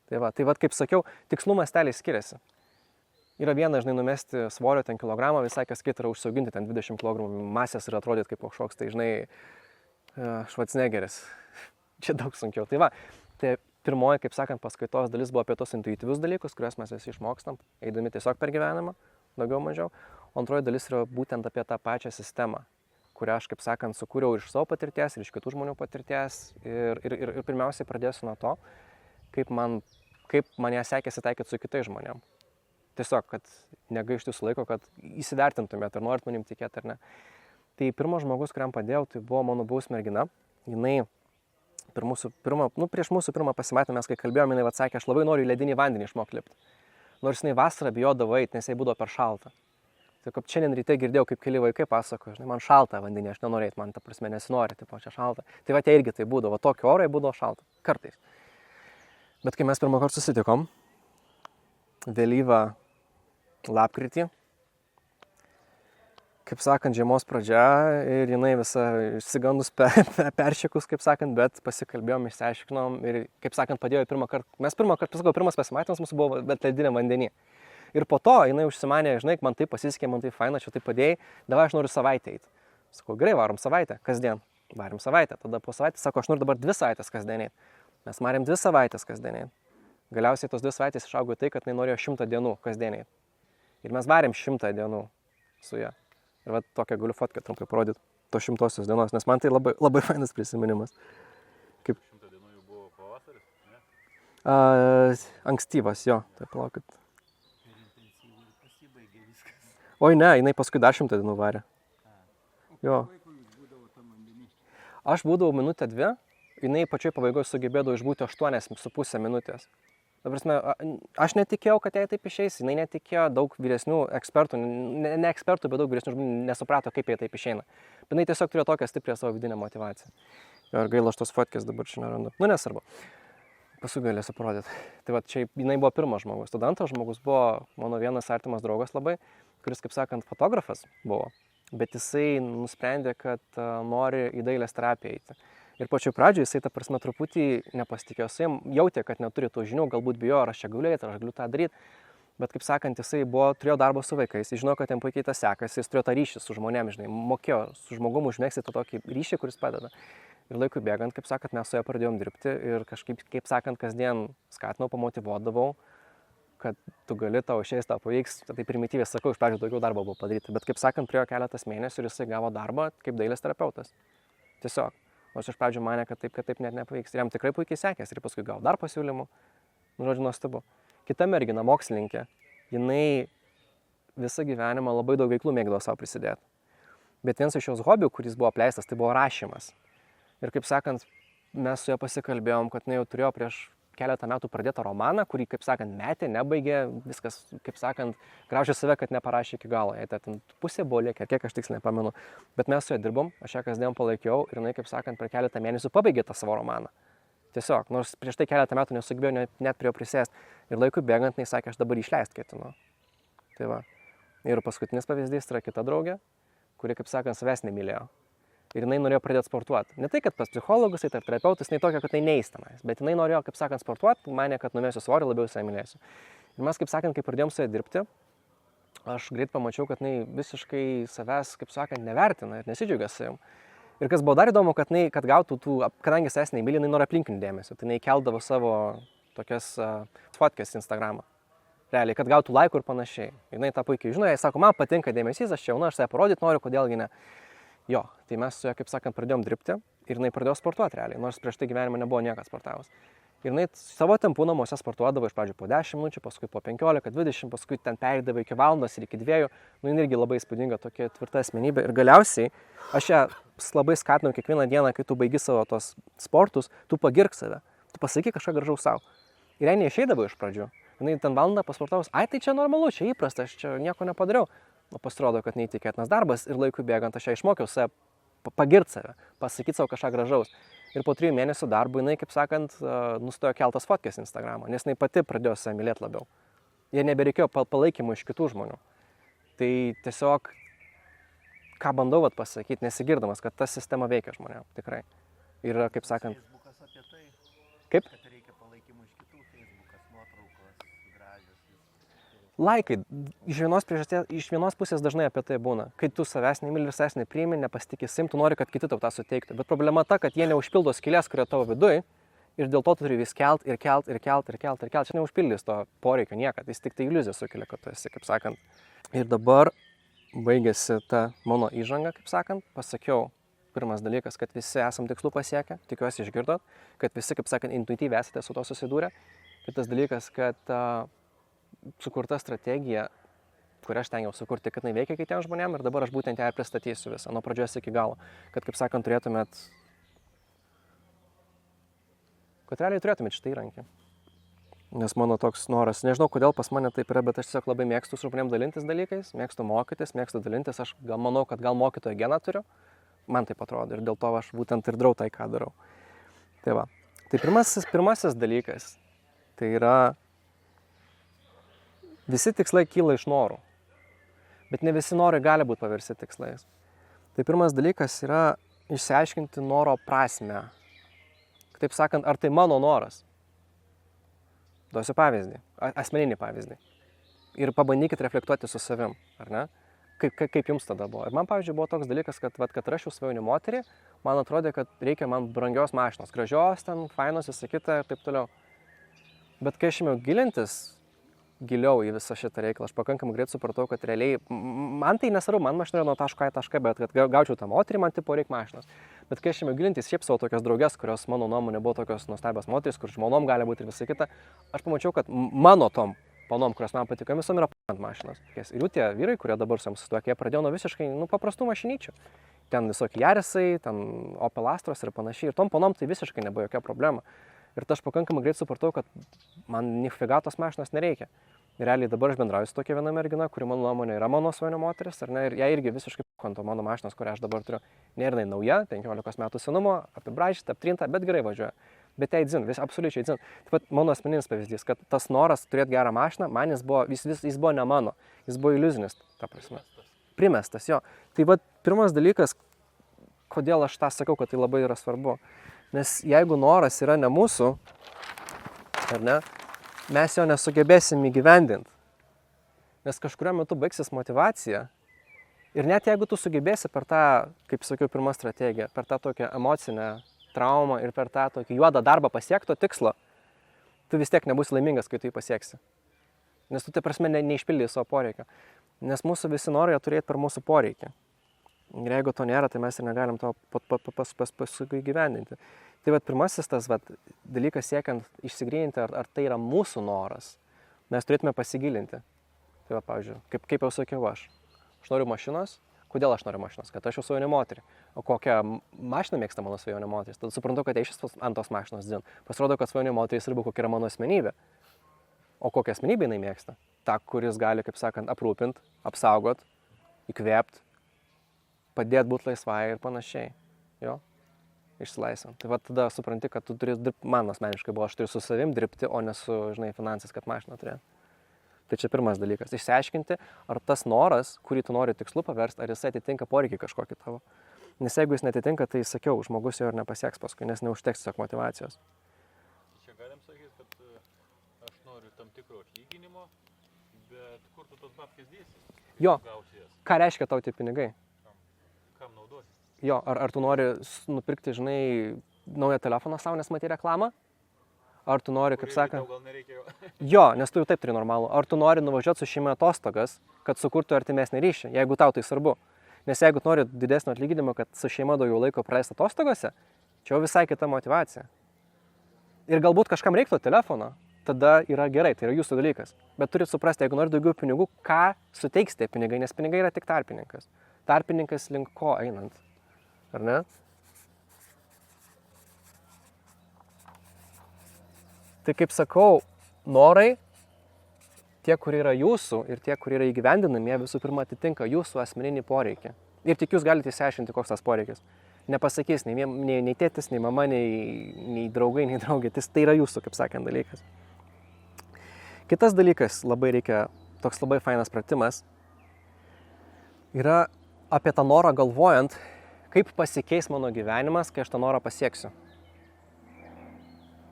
Tai va, kaip sakiau, tikslų masteliai skiriasi. Yra viena, žinai, numesti svorio ten kilogramą, visai kas kita yra užsiauginti ten 20 kg masės ir atrodyti kaip kažkoks, tai žinai, Schwarzeneggeris. Čia daug sunkiau. Tai va, tai pirmoji, kaip sakant, paskaitos dalis buvo apie tos intuityvius dalykus, kuriuos mes visi išmokstam, eidami tiesiog per gyvenimą, daugiau mažiau. O antroji dalis yra būtent apie tą pačią sistemą, kurią aš, kaip sakant, sukūriau ir iš savo patirties, ir iš kitų žmonių patirties. Ir pirmiausiai pradėsiu nuo to, kaip man ją sekėsi taikyti su kitais žmonėm. Tiesiog, kad negaištų su laiko, kad įsivertintumėt, ar norit manim tikėti ar ne. Tai pirmas žmogus, kuriam padėjau, tai buvo mano buvusi mergina. Jinai prieš mūsų pirmą pasimatymą, mes kai kalbėjome, jinai atsakė, aš labai noriu į ledinį vandenį išmokti lipti. Nors jinai vasarą bijodavo eiti, nes jai būdavo per šalta. Tai kaip šiandien ryte girdėjau, kaip keli vaikai pasakojo, žinai, man šalta vandenį, aš nenoriu eiti, man ta prasme nesinori, tipo, čia šalta. Tai va, tai irgi tai būdavo, tokio oro būdavo šalta, kartais. Bet kai mes pirmą kartą susitikom, vėlyvą lapkritį, kaip sakant, žiemos pradžia ir jinai visa išsigandus peršiekus, kaip sakant, bet pasikalbėjom, išsiaiškinom ir, kaip sakant, padėjo pirmą kartą. Mes pirmas pasimatymas mūsų buvo lediniam vandenį. Ir po to jinai užsimanė, žinai, man tai pasisekė, man tai faina, čia tai padėjai, davai aš noriu savaitę eiti. Sakau, gerai, varom savaitę, kasdien. Varom savaitę, tada po savaitę, sako, aš noriu dabar 2 savaitės kasdien eiti. Mes marėm 2 savaitės kasdien eiti. Galiausiai tos 2 savaitės išaugo tai, kad jinai norėjo 100 dienų kasdien eiti. Ir mes varėm 100 dienų su ja. Ir va tokią galiu fotkę trumpai parodyti, to 100-osios dienos, nes man tai labai, labai fainas prisiminimas. Kaip 100 dienų jau buvo pavasaris, ne? Ankstyvas, jo, tai palaukit. Ir intensyviai pasibaigė viskas. Oi ne, jinai paskui dar 100 dienų varė. Jo. Aš būdavau 1-2, jinai pačioj pabaigoje sugebėdavo išbūti 8,5 minutės. Ta prasme, aš netikėjau, kad jai taip išeis, jinai netikėjo, daug vyresnių ekspertų, ne ekspertų, bet daug vyresnių žmonių nesuprato, kaip jai taip išeina. Bet jinai tiesiog turėjo tokią stiprią savo vidinę motivaciją. Ir gaila, aš tos fotkės dabar čia nerandu. Nu, nesvarbu. Paskui galėsiu parodyti. Tai va, čia jinai buvo pirmas žmogus. Tada antras žmogus buvo mano vienas artimas draugas labai, kuris, kaip sakant, fotografas buvo. Bet jisai nusprendė, kad nori į dailės terapiją eiti. Ir pačioj pradžioje jisai, ta prasme, truputį nepasitikėjo su jam, jautė, kad neturi tų žinių, galbūt bijo, ar aš čia galiu eiti, ar aš galiu tą daryti. Bet, kaip sakant, jisai turėjo darbą su vaikais, jis žino, kad jam puikiai tas sekasi, jis turėjo tą ryšį su žmonėmis, žinai, mokėjo su žmogumu užmegzti tą tokį ryšį, kuris padeda. Ir laikui bėgant, kaip sakant, mes su ja pradėjom dirbti ir kažkaip, kaip sakant, kasdien skatinau, pamotyvuodavau, kad tu gali, tau išeis, tau pavyks. Tai primityviai sakau, iš pradžių daugiau darbo buvo padaryti, bet, kaip sakant, priėjo keletas mėnesių ir jisai gavo darbą kaip dailės terapeutas. Tiesiog. Nors iš pradžių mane, kad taip net nepavyks. Ir jam tikrai puikiai sekėsi. Ir paskui gavo dar pasiūlymų. Nu, žodžiu, nuostabu. Kita mergina, mokslininkė, jinai visą gyvenimą labai daug veiklų mėgdavo savo prisidėti. Bet vienas iš jos hobių, kuris buvo apleistas, tai buvo rašymas. Ir kaip sakant, mes su ja pasikalbėjom, kad jinai jau turėjo prieš keletą metų pradėtą romaną, kurį, kaip sakant, metė, nebaigė, viskas, kaip sakant, graužė save, kad neparašė iki galo. Jei ten pusė buvo liekė, kiek aš tiksliai nepamenu. Bet mes su ja dirbom, aš ją kasdien palaikiau ir jinai, kaip sakant, per keletą mėnesių pabaigė tą savo romaną. Tiesiog, nors prieš tai keletą metų nesugebėjau net prie jo prisėsti. Ir laikui bėgant, jinai sakė, aš dabar išleisti ketinu. Tai va. Ir paskutinis pavyzdys yra kita draugė, kuri, kaip sakant, savęs nemylėjo. Ir jinai norėjo pradėti sportuoti. Ne tai, kad pas psichologus, tai terapeutus, jinai tokia, kad tai neįstamais. Bet jinai norėjo, kaip sakant, sportuoti, manė, kad numėsiu svorį, labiau visai mylėsiu. Ir mes, kaip sakant, kai pradėjom su ja dirbti, aš greit pamačiau, kad jinai visiškai savęs, kaip sakant, nevertina ir nesidžiaugia savim. Ir kas buvo dar įdomu, kad jinai, kad gautų tų, kadangi savęs nemylė, jinai nori aplinkinių dėmesio. Tai jinai keldavo savo tokias fotkes į Instagramą. Realiai, kad gautų laikų ir panašiai. Jinai tą puikiai žino, jai sako, man patinka dėmesys, aš čia jauna, aš save parodyti noriu, kodėlgi ne. Jo, tai mes su ja, kaip sakant, pradėjom dirbti ir jinai pradėjo sportuoti realiai, nors prieš tai gyvenime nebuvo niekas sportavęs. Ir jinai savo tempų namuose sportuodavo iš pradžių po 10 minučių, paskui po 15, 20, paskui ten pereidavo iki valandos ir iki 2. Nu, jinai irgi labai įspūdinga tokia tvirta asmenybė. Ir galiausiai aš ją labai skatinau kiekvieną dieną, kai tu baigi savo tos sportus, tu pagirk save, tu pasakyk kažką gražaus savo. Ir jai neišeidavo iš pradžių. Jinai ten valandą pasportavus, ai tai čia normalu, čia įprasta, aš čia nieko nepadariau. O pasirodo, kad neįtikėtinas darbas ir laikui bėgant aš ją išmokiau save pagirti save, pasakyti savo kažką gražaus. Ir po 3 mėnesių darbo jinai, kaip sakant, nustojo keltas fotkės Instagramą, nes jinai pati pradėjo save mylėti labiau. Jie nebereikėjo palaikymų iš kitų žmonių. Tai tiesiog, ką bandau pasakyti, nesigirdamas, kad ta sistema veikia žmonėm, tikrai. Ir, kaip sakant... Facebookas apie tai, Kaip? kad reikia palaikymų iš kitų, Facebookas, nuotraukos, gražios. Laikai, iš vienos pusės dažnai apie tai būna. Kai tu savęs nemyli ir savęs nepriimi, nepasitikė savim, tu nori, kad kiti tau tą suteiktų. Bet problema ta, kad jie neužpildo skylės, kurio tavo viduj, ir dėl to tu turi vis kelt. Čia neužpildys to poreikio niekad, jis tik tai iliuziją sukelia, kad tu esi, kaip sakant. Ir dabar baigėsi ta mano įžanga, kaip sakant, pasakiau. Pirmas dalykas, kad visi esam tikslų pasiekę, tikiuosi išgirdot, kad visi, kaip sakant, intuityviai esate su to susidūrę. Kitas dalykas, kad sukurta strategija, kurią aš tengiau sukurti, kad jinai veikia kitiems žmonėms ir dabar aš būtent ją ir pristatysiu visą, nuo pradžios iki galo. Kad, kaip sakant, turėtumėt šitą įrankį. Nes mano toks noras, nežinau kodėl pas mane taip yra, bet aš tiesiog labai mėgstu su žmonėm dalintis dalykais, mėgstu mokytis, mėgstu dalintis, aš manau, kad gal mokytojo geną turiu, man taip atrodo ir dėl to aš būtent ir darau tai, ką darau. Tai va, tai pirmasis dalykas, tai yra visi tikslai kyla iš norų, bet ne visi norai gali būti paversti tikslais. Tai pirmas dalykas yra išsiaiškinti noro prasmę. Taip sakant, ar tai mano noras? Duosiu pavyzdį, asmeninį pavyzdį. Ir pabandykit reflektuoti su savim, ar ne? Kaip jums tada buvo? Ir man, pavyzdžiui, buvo toks dalykas, kad rašiau svajonių moterį, man atrodė, kad reikia man brangios mašinos, gražios, ten, fainos, visą kitą ir taip toliau. Bet kai aš ėmiau gilintis giliau į visą šitą reikalą, aš pakankamai greit supratau, kad realiai, man tai nesvarbu, man mašina yra nuo taško į tašką, bet kad gaučiau tą moterį, man tipo reikia mašinos. Bet kai aš ėmiau gilintis šiaip savo tokias draugės, kurios mano nuomonė buvo tokios nuostabios moterys, kur žmonom gali būti ir visą kitą, aš pamačiau, kad mano tom panom, kurios man patiko, visom yra ant mašinos. Ir jų tie vyrai, kurie dabar su jiems susituokė, pradėjo nuo visiškai paprastų mašinyčių. Ten visokie Yarisai, ten Opel Astros ir panašiai. Ir tom panom tai visiškai nebuvo jokia problema. Ir aš pakankamai greit supratau, kad man nifiga tos mašinos nereikia. Ir realiai dabar aš bendrauju su tokia viena mergina, kuri mano nuomonė yra mano svajonių moteris, ar ne? Ir ją irgi visiškai konto mano mašinos, kurią aš dabar turiu. Nėra jinai nauja, 15 metų senumo, apibraižyta, aptrinta, bet gerai važiuoja. Bet jai dzin, absoliučiai dzin. Taip pat mano asmeninis pavyzdys, kad tas noras turėti gerą mašiną, man jis buvo ne mano, jis buvo iliuzinis, ta prasme. Primestas, jo. Tai va, pirmas dalykas, kodėl aš tą sakau, kad tai labai yra svarbu. Nes jeigu noras yra ne mūsų, ar ne, mes jo nesugebėsim įgyvendinti. Nes kažkuriuo metu baigsis motyvacija. Ir net jeigu tu sugebėsi per tą, kaip sakiau, pirmą strategiją, per tą tokią emocinę traumą ir per tą tokį juodą darbą pasiekto tikslo, tu vis tiek nebūsi laimingas, kai tu jį pasieksi. Nes tu, tai prasme, neišpildai savo poreikio. Nes mūsų visi nori turėti per mūsų poreikį. Ir jeigu to nėra, tai mes ir negalim to paskui gyvendinti. Tai vat pirmasis tas dalykas siekiant išsigryninti, ar tai yra mūsų noras, mes turėtume pasigilinti. Tai pavyzdžiui, kaip jau sakiau aš noriu mašinos, kodėl aš noriu mašinos, kad aš jau svajonių moterį. O kokią mašiną mėgsta mano svajonių moteris, tada suprantu, kad aš ant tos mašinos dzin. Pasirodo, kad svajonių moteris svarbu, kokia yra mano asmenybė. O kokią asmenybę jinai mėgsta? Ta, kuris gali, kaip sakant, aprūpinti, apsaugot, įkvėpti, padėti būti laisvai ir panašiai. Jo, išsilaisvant. Tai va tada supranti, kad tu turi dirbti, man asmeniškai buvo, aš turiu su savim dirbti, o ne su, finansais, kad mašiną turėti. Tai čia pirmas dalykas. Išsiaiškinti, ar tas noras, kurį tu nori tikslu paversti, ar jisai atitinka poreikį kažkokį tavo. Nes jeigu jis netitinka, tai sakiau, žmogus jo ir nepasieks paskui, nes neužteks tiesiog motyvacijos. Čia galim sakyti, kad aš noriu tam tikro atlyginimo, bet kur tu tos babkės dėsi? Jo, ką reiškia tau tie pinigai? Kam naudoti? Jo, ar tu nori nupirkti, naują telefoną savo, nes matai reklamą? Ar tu nori, kaip sakant... Gal nereikia jo. Jo, nes tu jau taip turi normalų. Ar tu nori nuvažiuoti su šeima atostogas, kad sukurtų artimesnį ryšį, jeigu tau tai svarbu. Nes jeigu nori didesnio atlyginimo, kad su šeima daugiau laiko praleisti atostogose, čia jau visai kita motyvacija. Ir galbūt kažkam reiktų telefono, tada yra gerai, tai yra jūsų dalykas. Bet turit suprasti, jeigu nori daugiau pinigų, ką suteiks tie pinigai, nes pinigai yra tik tarpininkas. Tarpininkas link ko einant. Ar ne? Tai kaip sakau, norai, tie, kurie yra jūsų ir tie, kurie yra įgyvendinami, jie visų pirma atitinka jūsų asmeninį poreikį. Ir tik jūs galite išsiaiškinti, koks tas poreikis. Nepasakys nei tėtis, nei mama, nei draugai, nei draugė. Tai yra jūsų, kaip sakant, dalykas. Kitas dalykas, toks labai fainas pratimas, yra apie tą norą galvojant, kaip pasikeis mano gyvenimas, kai aš tą norą pasieksiu.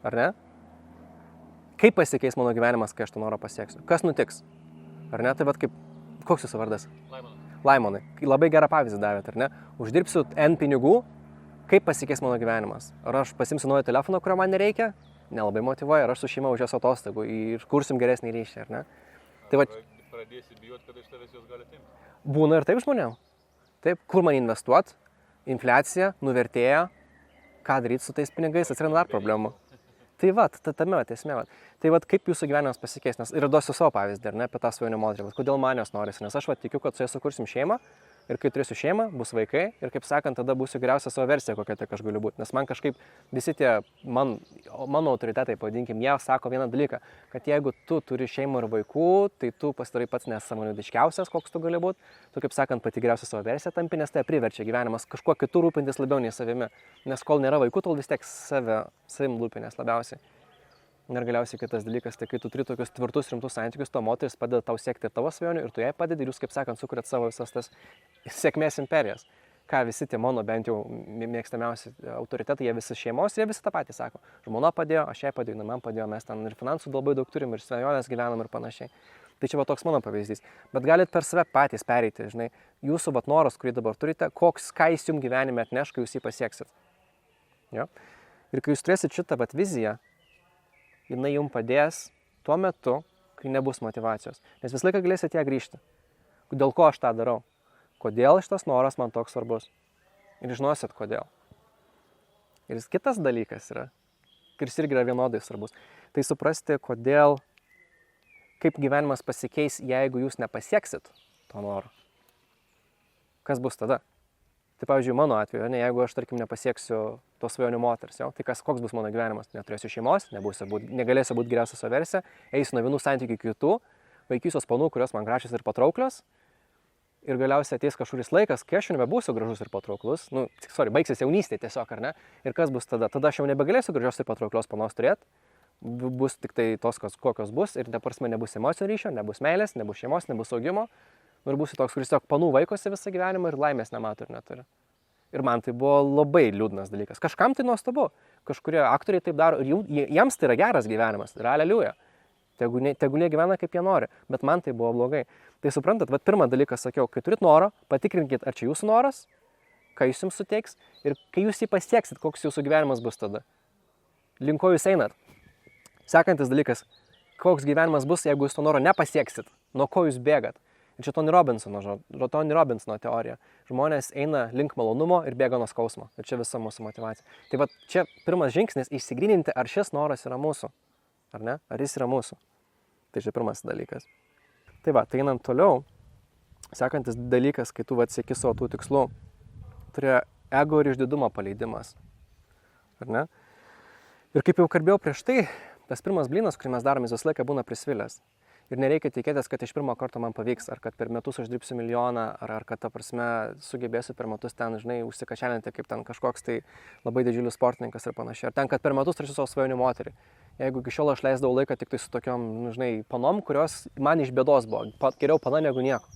Ar ne? Kaip pasikeis mano gyvenimas, kai aš tą norą pasieksiu? Kas nutiks? Ar ne? Tai koks jūsų vardas? Laimonai. Labai gerą pavyzdį davėt, ar ne? Uždirbsiu N pinigų, kaip pasikeis mano gyvenimas? Ar aš pasimsiu naują telefoną, kurio man nereikia? Nelabai motyvuoja. Ar aš su šeima už jos atostogų ir kursim geresnį ryšį, ar ne? Tai Pradėsi bijoti, kad iš tavęs jos gali atimti. Būna ir taip žmonėm. Taip, kur man investuot? Infliacija, nuvertėja. Ką daryti su tais pinigais? Atsiranda dar problemų. Tai tame esmė. Tai kaip jūsų gyvenimas pasikeis, nes ir duosiu savo pavyzdį, ar ne, apie tą svajonių moterį, kodėl man jos norisi, nes aš tikiu, kad su ja sukursim šeimą ir kai turėsiu šeimą, bus vaikai ir kaip sakant, tada būsiu geriausia savo versija, kokia tik aš galiu būti, nes man kažkaip visi tie mano autoritetai, pavadinkim, jie sako vieną dalyką, kad jeigu tu turi šeimą ir vaikų, tai tu pasidarai pats nesąmoningiausias, koks tu gali būti, tu kaip sakant, pati geriausia savo versija tampi, nes tai priverčia gyvenimas kažkuo kitu rūpintis labiau nei savimi, nes kol nėra vaikų, tol vis tiek savim rūpinės labiausiai. Ir galiausiai kitas dalykas, tai kai tu turi tokius tvirtus, rimtus santykius, to moteris padeda tau siekti ir tavo svajonių, ir tu jai padedi, ir jūs, kaip sakant, sukuriat savo visas tas sėkmės imperijas. Ką visi tie mano bent jau mėgstamiausi autoritetai, jie visi šeimos, jie visi tą patį sako. Žmona padėjo, aš jai padėjau, man padėjo, mes ten ir finansų labai daug turim, ir svajonės gyvenam ir panašiai. Tai čia toks mano pavyzdys. Bet galit per save patys pereiti, jūsų noras, kurį dabar turite, ką jis jums gyvenime atneš, kai jūs jį pasieksit. Jo? Ir kai jūs turėsit šitą viziją, jinai jums padės tuo metu, kai nebus motyvacijos. Nes visą laiką galėsite ją grįžti. Dėl ko aš tą darau? Kodėl šitas noras man toks svarbus? Ir žinosit, kodėl. Ir kitas dalykas yra, kuris irgi yra vienodai svarbus. Tai suprasti, kaip gyvenimas pasikeis, jeigu jūs nepasieksit to noro. Kas bus tada? Tai pavyzdžiui, mano atveju, jeigu aš, tarkim, nepasieksiu tos svajonių moters, tai koks bus mano gyvenimas? Neturėsiu šeimos, negalėsiu būti geriausia savo versija, eisiu nuo vienų santykių iki kitų, vaikysiu spanų, kurios man gražios ir patrauklios, ir galiausiai ateis kažkuris laikas, kai aš jau nebebūsiu gražus ir patrauklus, baigsis jaunystė tiesiog, ar ne? Ir kas bus tada? Tada aš jau nebegalėsiu gražios ir patrauklios panos turėti, bus tik tai tos, kokios bus, ir prasme nebus emocijų ryšio, nebus meilės, nebus šeimos, nebus augimo. Ir būsiu toks, kuris tiesiog panų vaikosi visą gyvenimą ir laimės nemato ir neturi. Ir man tai buvo labai liūdnas dalykas. Kažkam tai nuostabu. Kažkurie aktoriai taip daro ir jiems tai yra geras gyvenimas. Ir aleliuja. Tegu jie gyvena kaip jie nori. Bet man tai buvo blogai. Tai suprantat, pirmą dalyką sakiau, kai turit norą, patikrinkit, ar čia jūsų noras, ką jis jums suteiks ir kai jūs jį pasieksit, koks jūsų gyvenimas bus tada. Link ko jūs einat. Sekantis dalykas, koks gyvenimas bus, jeigu jūs to noro nepasieksit, nuo ko jūs bėgat. Ir čia Tony Robinsono teorija. Žmonės eina link malonumo ir bėga nuo skausmo. Ir čia visa mūsų motyvacija. Tai va, čia pirmas žingsnis - išsigryninti, ar šis noras yra mūsų. Ar ne? Ar jis yra mūsų. Tai čia pirmas dalykas. Tai va, tai einant toliau, sekantis dalykas, kai tu sieki savo tų tikslų, turėjo ego ir išdidumo paleidimas. Ar ne? Ir kaip jau kalbėjau prieš tai, tas pirmas blynas, kurį mes darome, visą laiką būna prisvilęs. Ir nereikia tikėtis, kad iš pirmo karto man pavyks, ar kad per metus uždirbsiu milijoną, ar kad, ta prasme, sugebėsiu per metus ten, žinai, užsikačialinti kaip ten kažkoks tai labai didžiulis sportininkas ir panašiai. Ar ten, kad per metus turėsiu savo svajonių moterį. Jeigu iki šiol aš leisdavau laiką tik tai su tokiom, žinai, panom, kurios man iš bėdos buvo, geriau pana negu nieko.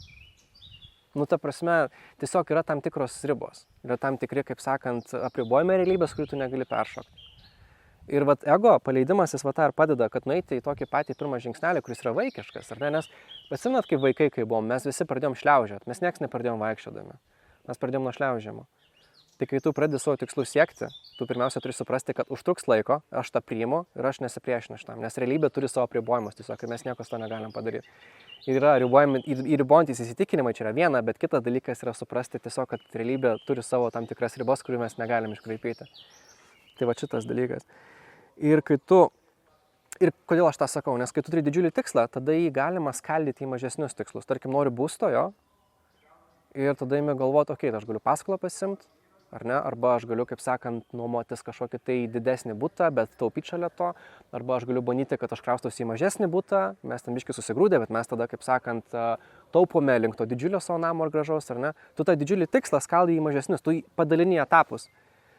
Nu, ta prasme, tiesiog yra tam tikros ribos. Yra tam tikri, kaip sakant, apribojimai realybės, kurių tu negali peršokti. Ir vat ego paleidimas jis va tą ir padeda, kad nueiti į tokį patį pirmą žingsnelį, kuris yra vaikiškas, ar ne? Nes atsimenat, kaip vaikai, kai buvom, mes visi pradėjom šliaužioti, mes nieks nepradėjom vaikščiodami, mes pradėjom nuo šliaužimo. Tai kai tu pradedi savo tikslų siekti, tu pirmiausia turi suprasti, kad užtruks laiko, aš tą priimu ir aš nesipriešinu šitam, nes realybė turi savo apribojimus, tiesiog ir mes nieko to negalim padaryti. Ir yra ribojantys įsitikinimai, čia yra viena, bet kitas dalykas yra suprasti tiesiog, kad realybė turi savo tam tikras ribos, kurių mes negalim iškraipyti. Tai va šitas dalykas. Ir kodėl aš tą sakau, nes kai tu turi didžiulį tikslą, tada jį galima skaldyti į mažesnius tikslus. Tarkim, noriu būsto jo ir tada imi galvoti, okei, aš galiu paskolą pasimti, ar ne, arba aš galiu, kaip sakant, nuomotis kažkokį tai didesnį butą, bet taupyti šalia to, arba aš galiu bandyti, kad aš kraustusi į mažesnį butą, mes ten biškai susigrūdė, bet mes tada, kaip sakant, taupome link to didžiulio savo namo ar gražaus, ar ne. Tu tą didžiulį tikslą skaldai į mažesnius, tu padalini etapus.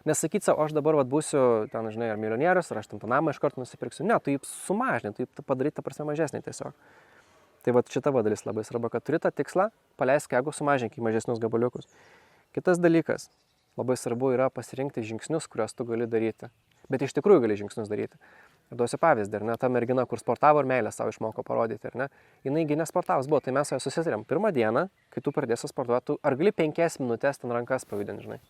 Nesakyti savo, aš dabar būsiu, ten, žinai, ar milijonierius, ar aš ten tą namą iš karto nusipirksiu. Ne, tu jį sumažini, tu jį padaryti, ta prasme, mažesnį tiesiog. Tai va šita dalis labai svarbu, kad turi tą tikslą, paleisk ego, sumažink į mažesnius gabaliukus. Kitas dalykas, labai svarbu yra pasirinkti žingsnius, kuriuos tu gali daryti. Bet iš tikrųjų gali žingsnius daryti. Ir duosiu pavyzdį, ar ne, ta mergina, kur sportavo ir meilę savo išmoko parodyti, ar ne, jinai nesportavus buvo, tai mes su ja susitarėm. Pirmą dieną, kai tu pradėsi sportuoti, tu ar gali 5 minutės ten rankas pajudinti, žinai.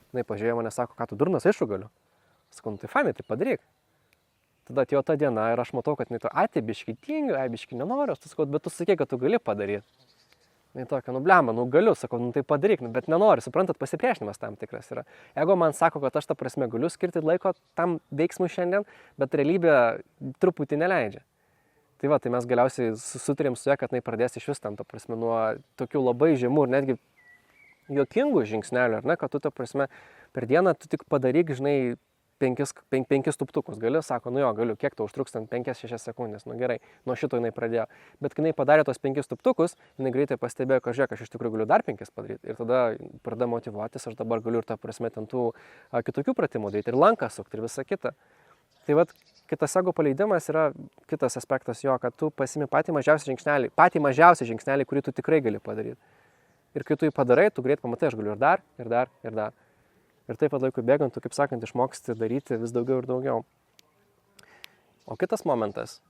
Jinai pažiūrėjo mane, sako, ką tu durnas, aišku galiu. Sakau, nu tai fainai, tai padaryk. Tada atėjo ta diena ir aš matau, kad jinai to biški tingiu, biški nenoriu, sakau, bet tu sakei, kad tu gali padaryti. Jinai tokia, nu blemba, nu galiu, sakau, nu tai padaryk, bet nenoriu, suprantat, pasipriešinimas tam tikras yra. Ego man sako, kad aš ta prasme galiu skirti laiko tam veiksmui šiandien, bet realybė truputį neleidžia. Tai va, tai mes galiausiai sutarėm su ja, kad jinai pradės iš vis tam, ta prasme, nuo tokių labai žemų ir netgi juokingų žingsnelių, ar ne, kad tu, ta prasme, per dieną tu tik padaryk, žinai, 5 tuptukus. Gali, sako, nu jo, galiu, kiek tau užtruks ten 5-6 sekundės, nu gerai, nuo šito jinai pradėjo. Bet kai jinai padarė tos 5 tuptukus, jinai greitai pastebėjo, kad žiūrėk, aš iš tikrųjų galiu dar 5 padaryti. Ir tada pradėjo motyvuotis, aš dabar galiu ir, ta prasme, ten tų kitokių pratimų daryti, ir lanką sukti, ir visa kita. Tai vat, kitas ego paleidimas yra kitas aspektas jo, kad tu pasimi patį mažiausią žingsnelį, kurį tu tikrai gali padaryti. Ir kai tu jį padarai, tu greit pamatai, aš galiu ir dar. Ir taip pat laikui bėgant, tu, kaip sakant, išmoksti daryti vis daugiau ir daugiau. O kitas momentas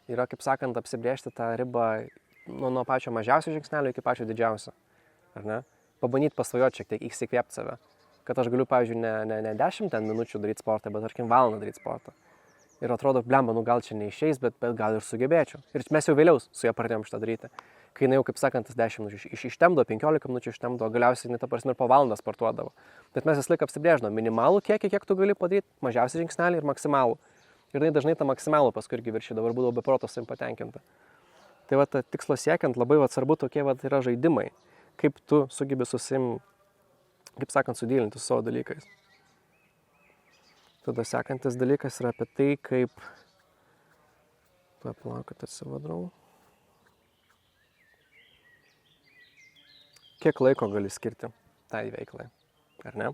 yra, kaip sakant, apsibrėžti tą ribą nuo pačio mažiausio žingsnelio iki pačio didžiausio. Ar ne? Pabandyti pasvajoti šiek tiek, įsikvėpti save. Kad aš galiu, pavyzdžiui, ne 10 minučių daryti sportą, bet, tarkim, valandą daryti sportą. Ir atrodo, blemba, nu gal čia neišeis, bet gal ir sugebėčiau. Ir mes jau vėliau su ja pradėjom šitą daryti. Kai jinai jau, kaip sakant, 10 minučių ištemdo, 15 minučių ištemdo, galiausiai jinai, ta prasme, ir po valandą sportuodavo. Bet mes visą laiką apsibrėždom minimalų kiekį, kiek tu gali padaryti, mažiausią žingsnelį ir maksimalų. Ir jinai dažnai tą maksimalų paskui irgi viršydavo ir būdavo be proto savim patenkinta. Tai va, tikslo siekiant labai svarbu tokie yra žaidimai, kaip tu sugebi kaip sakant, sudylinti su savo dalykais. Tada sekantis dalykas yra apie tai, kaip... Palaukit, atsivadrau. Kiek laiko gali skirti tai veiklai, ar ne?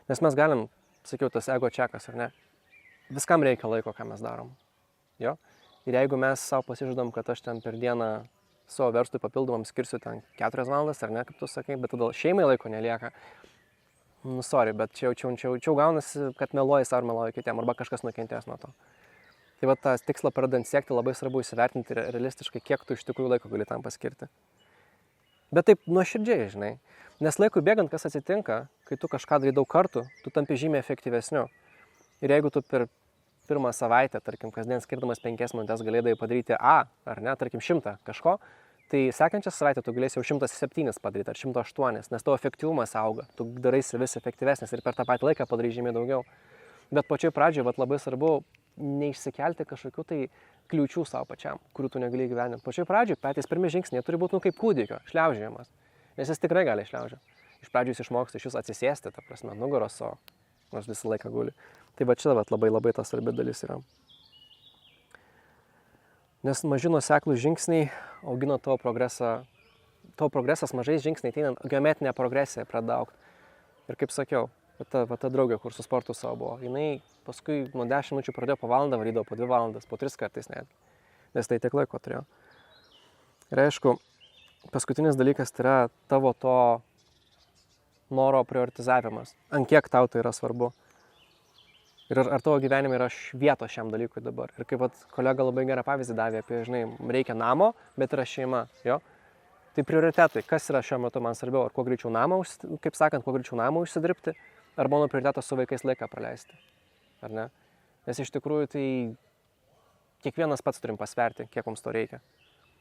Nes mes galim, sakiau, tas ego čekas, ar ne? Viskam reikia laiko, ką mes darom. Jo? Ir jeigu mes savo pasižadam, kad aš ten per dieną savo verslui papildomam skirsiu ten 4 valandas, ar ne, kaip tu sakai, bet tada šeimai laiko nelieka. Nu, sorry, bet čia gaunasi, kad meluoji sau ar meluoji kitiem, arba kažkas nukentės nuo to. Tai va, tą tikslą pradedant siekti, labai svarbu įsivertinti realistiškai, kiek tu iš tikrųjų laiko gali tam paskirti. Bet taip nuoširdžiai, žinai. Nes laikui bėgant, kas atsitinka, kai tu kažką darai daug kartų, tu tampi žymiai efektyvesniu. Ir jeigu tu per pirmą savaitę, tarkim, kasdien skirdamas 5 minutės galėdavai padaryti ar ne, tarkim 100 kažko, Tai sekančią savaitę tu galėsi jau 107 padaryti ar 108, nes tavo efektyvumas auga, tu daraisi vis efektyvesnis ir per tą patį laiką padarai žymiai daugiau. Bet pačioj pradžioje labai svarbu neišsikelti kažkokių tai kliūčių savo pačiam, kurių tu negali įgyvendinti. Pačioj pradžioje patys pirmi žingsniai turi būti kaip kūdikio, šliaužėjimas, nes jis tikrai gali šliaužioti. Iš pradžių jis išmoksta iš jūs atsisėsti, ta prasme, nugaros, nors visą laiką guli. Tai va čia labai ta svarbi dalis yra. Nes maži nuoseklūs žingsniai augino tavo progresą, tavo progresas mažais žingsniai einant, geometrinė progresija pradeda augti. Ir kaip sakiau, ta draugė, kur su sportu savo buvo, jinai paskui nuo 10 minučių pradėjo po valandą varydavo, po 2 valandas, po 3 kartais net, nes tai tiek laiko turėjo. Ir aišku, paskutinis dalykas tai yra tavo to noro prioritizavimas, ant kiek tau tai yra svarbu. Ir ar tavo gyvenime yra vietos šiam dalykui dabar. Ir kaip kolega labai gerą pavyzdį davė apie, žinai, reikia namo, bet yra šeima, jo. Tai prioritetai, kas yra šiuo metu man svarbiau, ar kuo greičiau namą, kaip sakant, kuo greičiau namą užsidirbti, ar mano prioritetas su vaikais laiką praleisti, ar ne? Nes iš tikrųjų tai kiekvienas pats turim pasverti, kiek mums to reikia.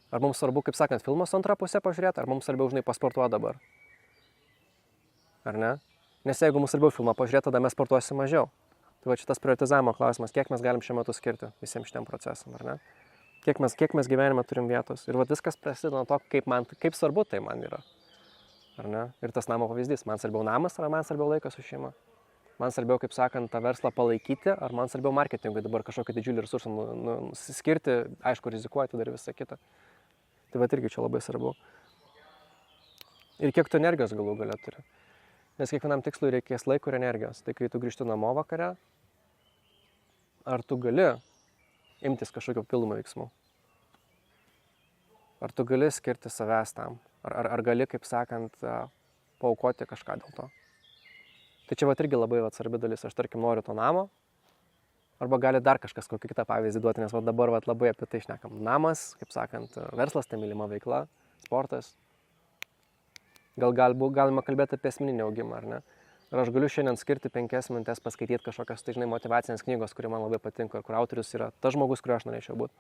Ar mums svarbu, kaip sakant, filmas antrą pusę pažiūrėti, ar mums svarbiau, žinai, pasportuoti dabar. Ar ne? Nes jeigu mums svarbiau filmą pažiūrėti, tada mes sportuosim mažiau. Tai va šitas prioritizavimo klausimas, kiek mes galim šiuo metu skirti visiems šitiem procesam, ar ne? Kiek mes gyvenime turim vietos. Ir va viskas prasideda nuo to, kaip svarbu tai man yra. Ar ne? Ir tas namo pavyzdys, man svarbiau namas, ar man svarbiau laikas su šeima. Man svarbiau, kaip sakant, tą verslą palaikyti, ar man svarbiau marketingui dabar kažkokį didžiulį resursą skirti, aišku, rizikuoti dar visą kitą. Tai va irgi čia labai svarbu. Ir kiek tu energijos galų gale turi. Nes kiekvienam tikslui reikės laiko ir energijos. Tai kai tu grįžti namo vakare, ar tu gali imtis kažkokio pildomų veiksmų? Ar tu gali skirti savęs tam? Ar gali, kaip sakant, paaukoti kažką dėl to? Tai čia irgi labai svarbi dalis. Aš tarkim noriu to namo, arba gali dar kažkas kokį kitą pavyzdį duoti, nes dabar labai apie tai šnekam. Namas, kaip sakant, verslas, tai mylima veikla, sportas. Galima kalbėti apie asmeninį augimą, ar ne? Ir aš galiu šiandien skirti 5 minutes paskaityti kažkokias, tai žinai, motyvacinės knygos, kuri man labai patinka ir kur autorius yra tas žmogus, kurio aš norėčiau būti.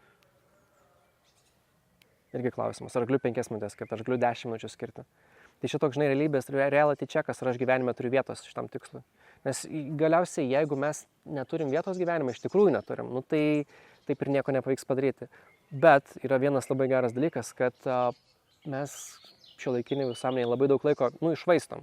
Irgi klausimas, ar galiu 5 minutes skirti, ar galiu 10 minučių skirti. Tai šitoks, žinai, realybės, reality checkas, ar aš gyvenime turiu vietos šitam tikslui. Nes galiausiai, jeigu mes neturim vietos gyvenime, iš tikrųjų neturim, tai taip ir nieko nepavyks padaryti. Bet yra vienas labai geras dalykas, kad mes šiuolaikiniai visuomeniai labai daug laiko, išvaistom.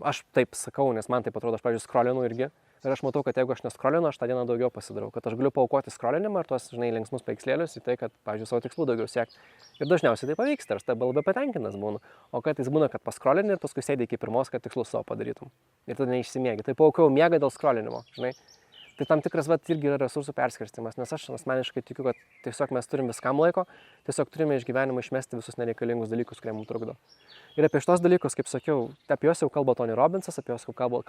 Aš taip sakau, nes man taip atrodo, aš, pavyzdžiui, scrollinu irgi. Ir aš matau, kad jeigu aš nescrollinu, aš tą dieną daugiau pasidarau. Kad aš galiu paaukoti scrollinimą ir tuos, žinai, linksmus paveikslėlius į tai, kad, pavyzdžiui, savo tikslų daugiau siekti. Ir dažniausiai tai pavyksta, aš labai patenkintas būnu. O kartais būna, kad pascrollini ir paskui sėdi iki pirmos, kad tikslus savo padarytum. Ir tada neišsimiegi. Tai paaukau miegą dėl scrollinimo, žinai. Tai tam tikras irgi yra resursų perskirstimas, nes aš asmeniškai tikiu, kad tiesiog mes turim viskam laiko, tiesiog turime iš gyvenimo išmesti visus nereikalingus dalykus, kurie mums trukdo. Ir apie šitos dalykus, kaip sakiau, apie juos jau kalba Tony Robbinsas, apie juos jau kalba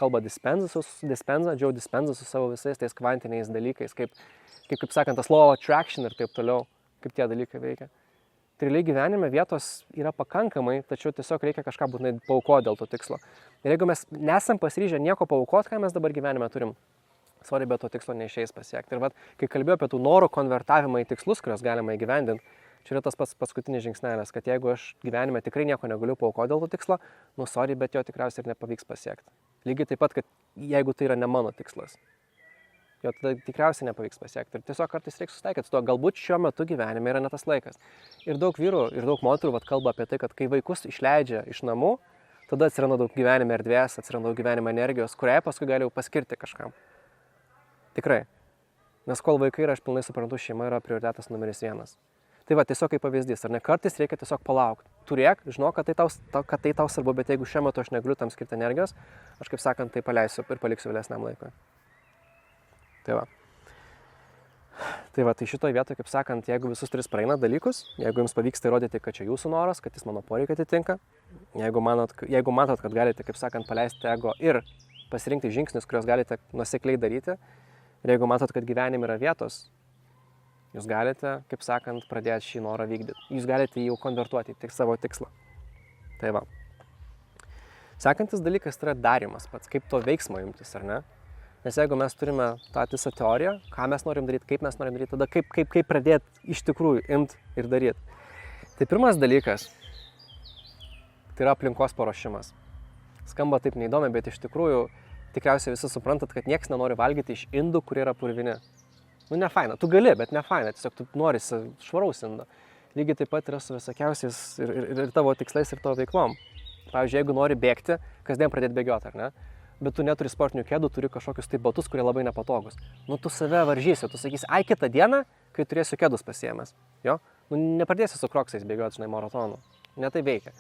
Joe Dispenza su savo visais tais kvantiniais dalykais, kaip sakant, tas law of attraction ir taip toliau, kaip tie dalykai veikia. Tai realiai gyvenime vietos yra pakankamai, tačiau tiesiog reikia kažką būtinai paaukoti dėl to tikslo. Ir jeigu mes nesam pasiryžę nieko paaukoti, ką mes dabar gyvenime turim, sorry, bet to tikslo neišeis pasiekti. Ir kai kalbėjau apie tų norų konvertavimą į tikslus, kuriuos galima įgyvendinti, čia yra tas pats paskutinis žingsnelis, kad jeigu aš gyvenime tikrai nieko negaliu paaukoti dėl to tikslo, sorry, bet jo tikriausiai ir nepavyks pasiekti. Lygiai taip pat, kad jeigu tai yra ne mano tikslas, jo tada tikriausiai nepavyks pasiekti. Ir tiesiog kartais reikia susitaikyti su tuo, galbūt šiuo metu gyvenime yra ne tas laikas. Ir daug vyrų, ir daug moterų kalba apie tai, kad kai vaikus išleidžia iš namų, tada atsiranda daug gyvenime erdvės, atsiranda daug gyvenime energijos, kurią paskui gali paskirti kažkam. Tikrai. Nes kol vaikai yra, aš pilnai suprantu, šeima yra prioritetas numeris 1. Tai va, tiesiog kaip pavyzdys, ar ne, kartais reikia tiesiog palaukti. Turėk, žinok, kad tai tau svarbu, bet jeigu šiuo metu aš negaliu tam skirti energijos, aš kaip sakant, tai paleisiu ir paliksiu vėlesniam laikui. Tai va. Tai šitoje vietoje, kaip sakant, jeigu visus 3 praeina dalykus, jeigu jums pavyksta įrodyti, kad čia jūsų noras, kad jis mano poreikį atitinka, jeigu matot, kad galite, kaip sakant, paleisti ego ir pasirinkti žingsnius, kuriuos galite nuosekliai daryti, ir jeigu matot, kad gyvenime yra vietos, jūs galite, kaip sakant, pradėti šį norą vykdyti. Jūs galite jį jau konvertuoti į savo tikslą. Tai va. Sekantis dalykas yra darymas pats, kaip to veiksmo imtis, ar ne? Nes jeigu mes turime tą visą teoriją, ką mes norim daryti, kaip mes norim daryti, tada kaip pradėti iš tikrųjų imti ir daryti. Tai pirmas dalykas, tai yra aplinkos paruošimas. Skamba taip neįdomi, bet iš tikrųjų tikriausiai visi suprantat, kad niekas nenori valgyti iš indų, kurie yra purvini. Nu, ne faina, tu gali, bet ne faina, tiesiog tu nori švaraus indo. Lygiai taip pat yra su visokiausiais ir tavo tikslais ir tavo veiklom. Pavyzdžiui, jeigu nori bėgti, kasdien pradėti bėgioti, ar ne? Bet tu neturi sportinių kėdų, turi kažkokius tai batus, kurie labai nepatogus. Nu, tu save varžysi, tu sakysi, ai kitą dieną, kai turėsiu kėdus pasiėmęs. Jo? Nu, nepradėsi su kroksais bėgioti, žinai, maratonų. Ne tai veikia.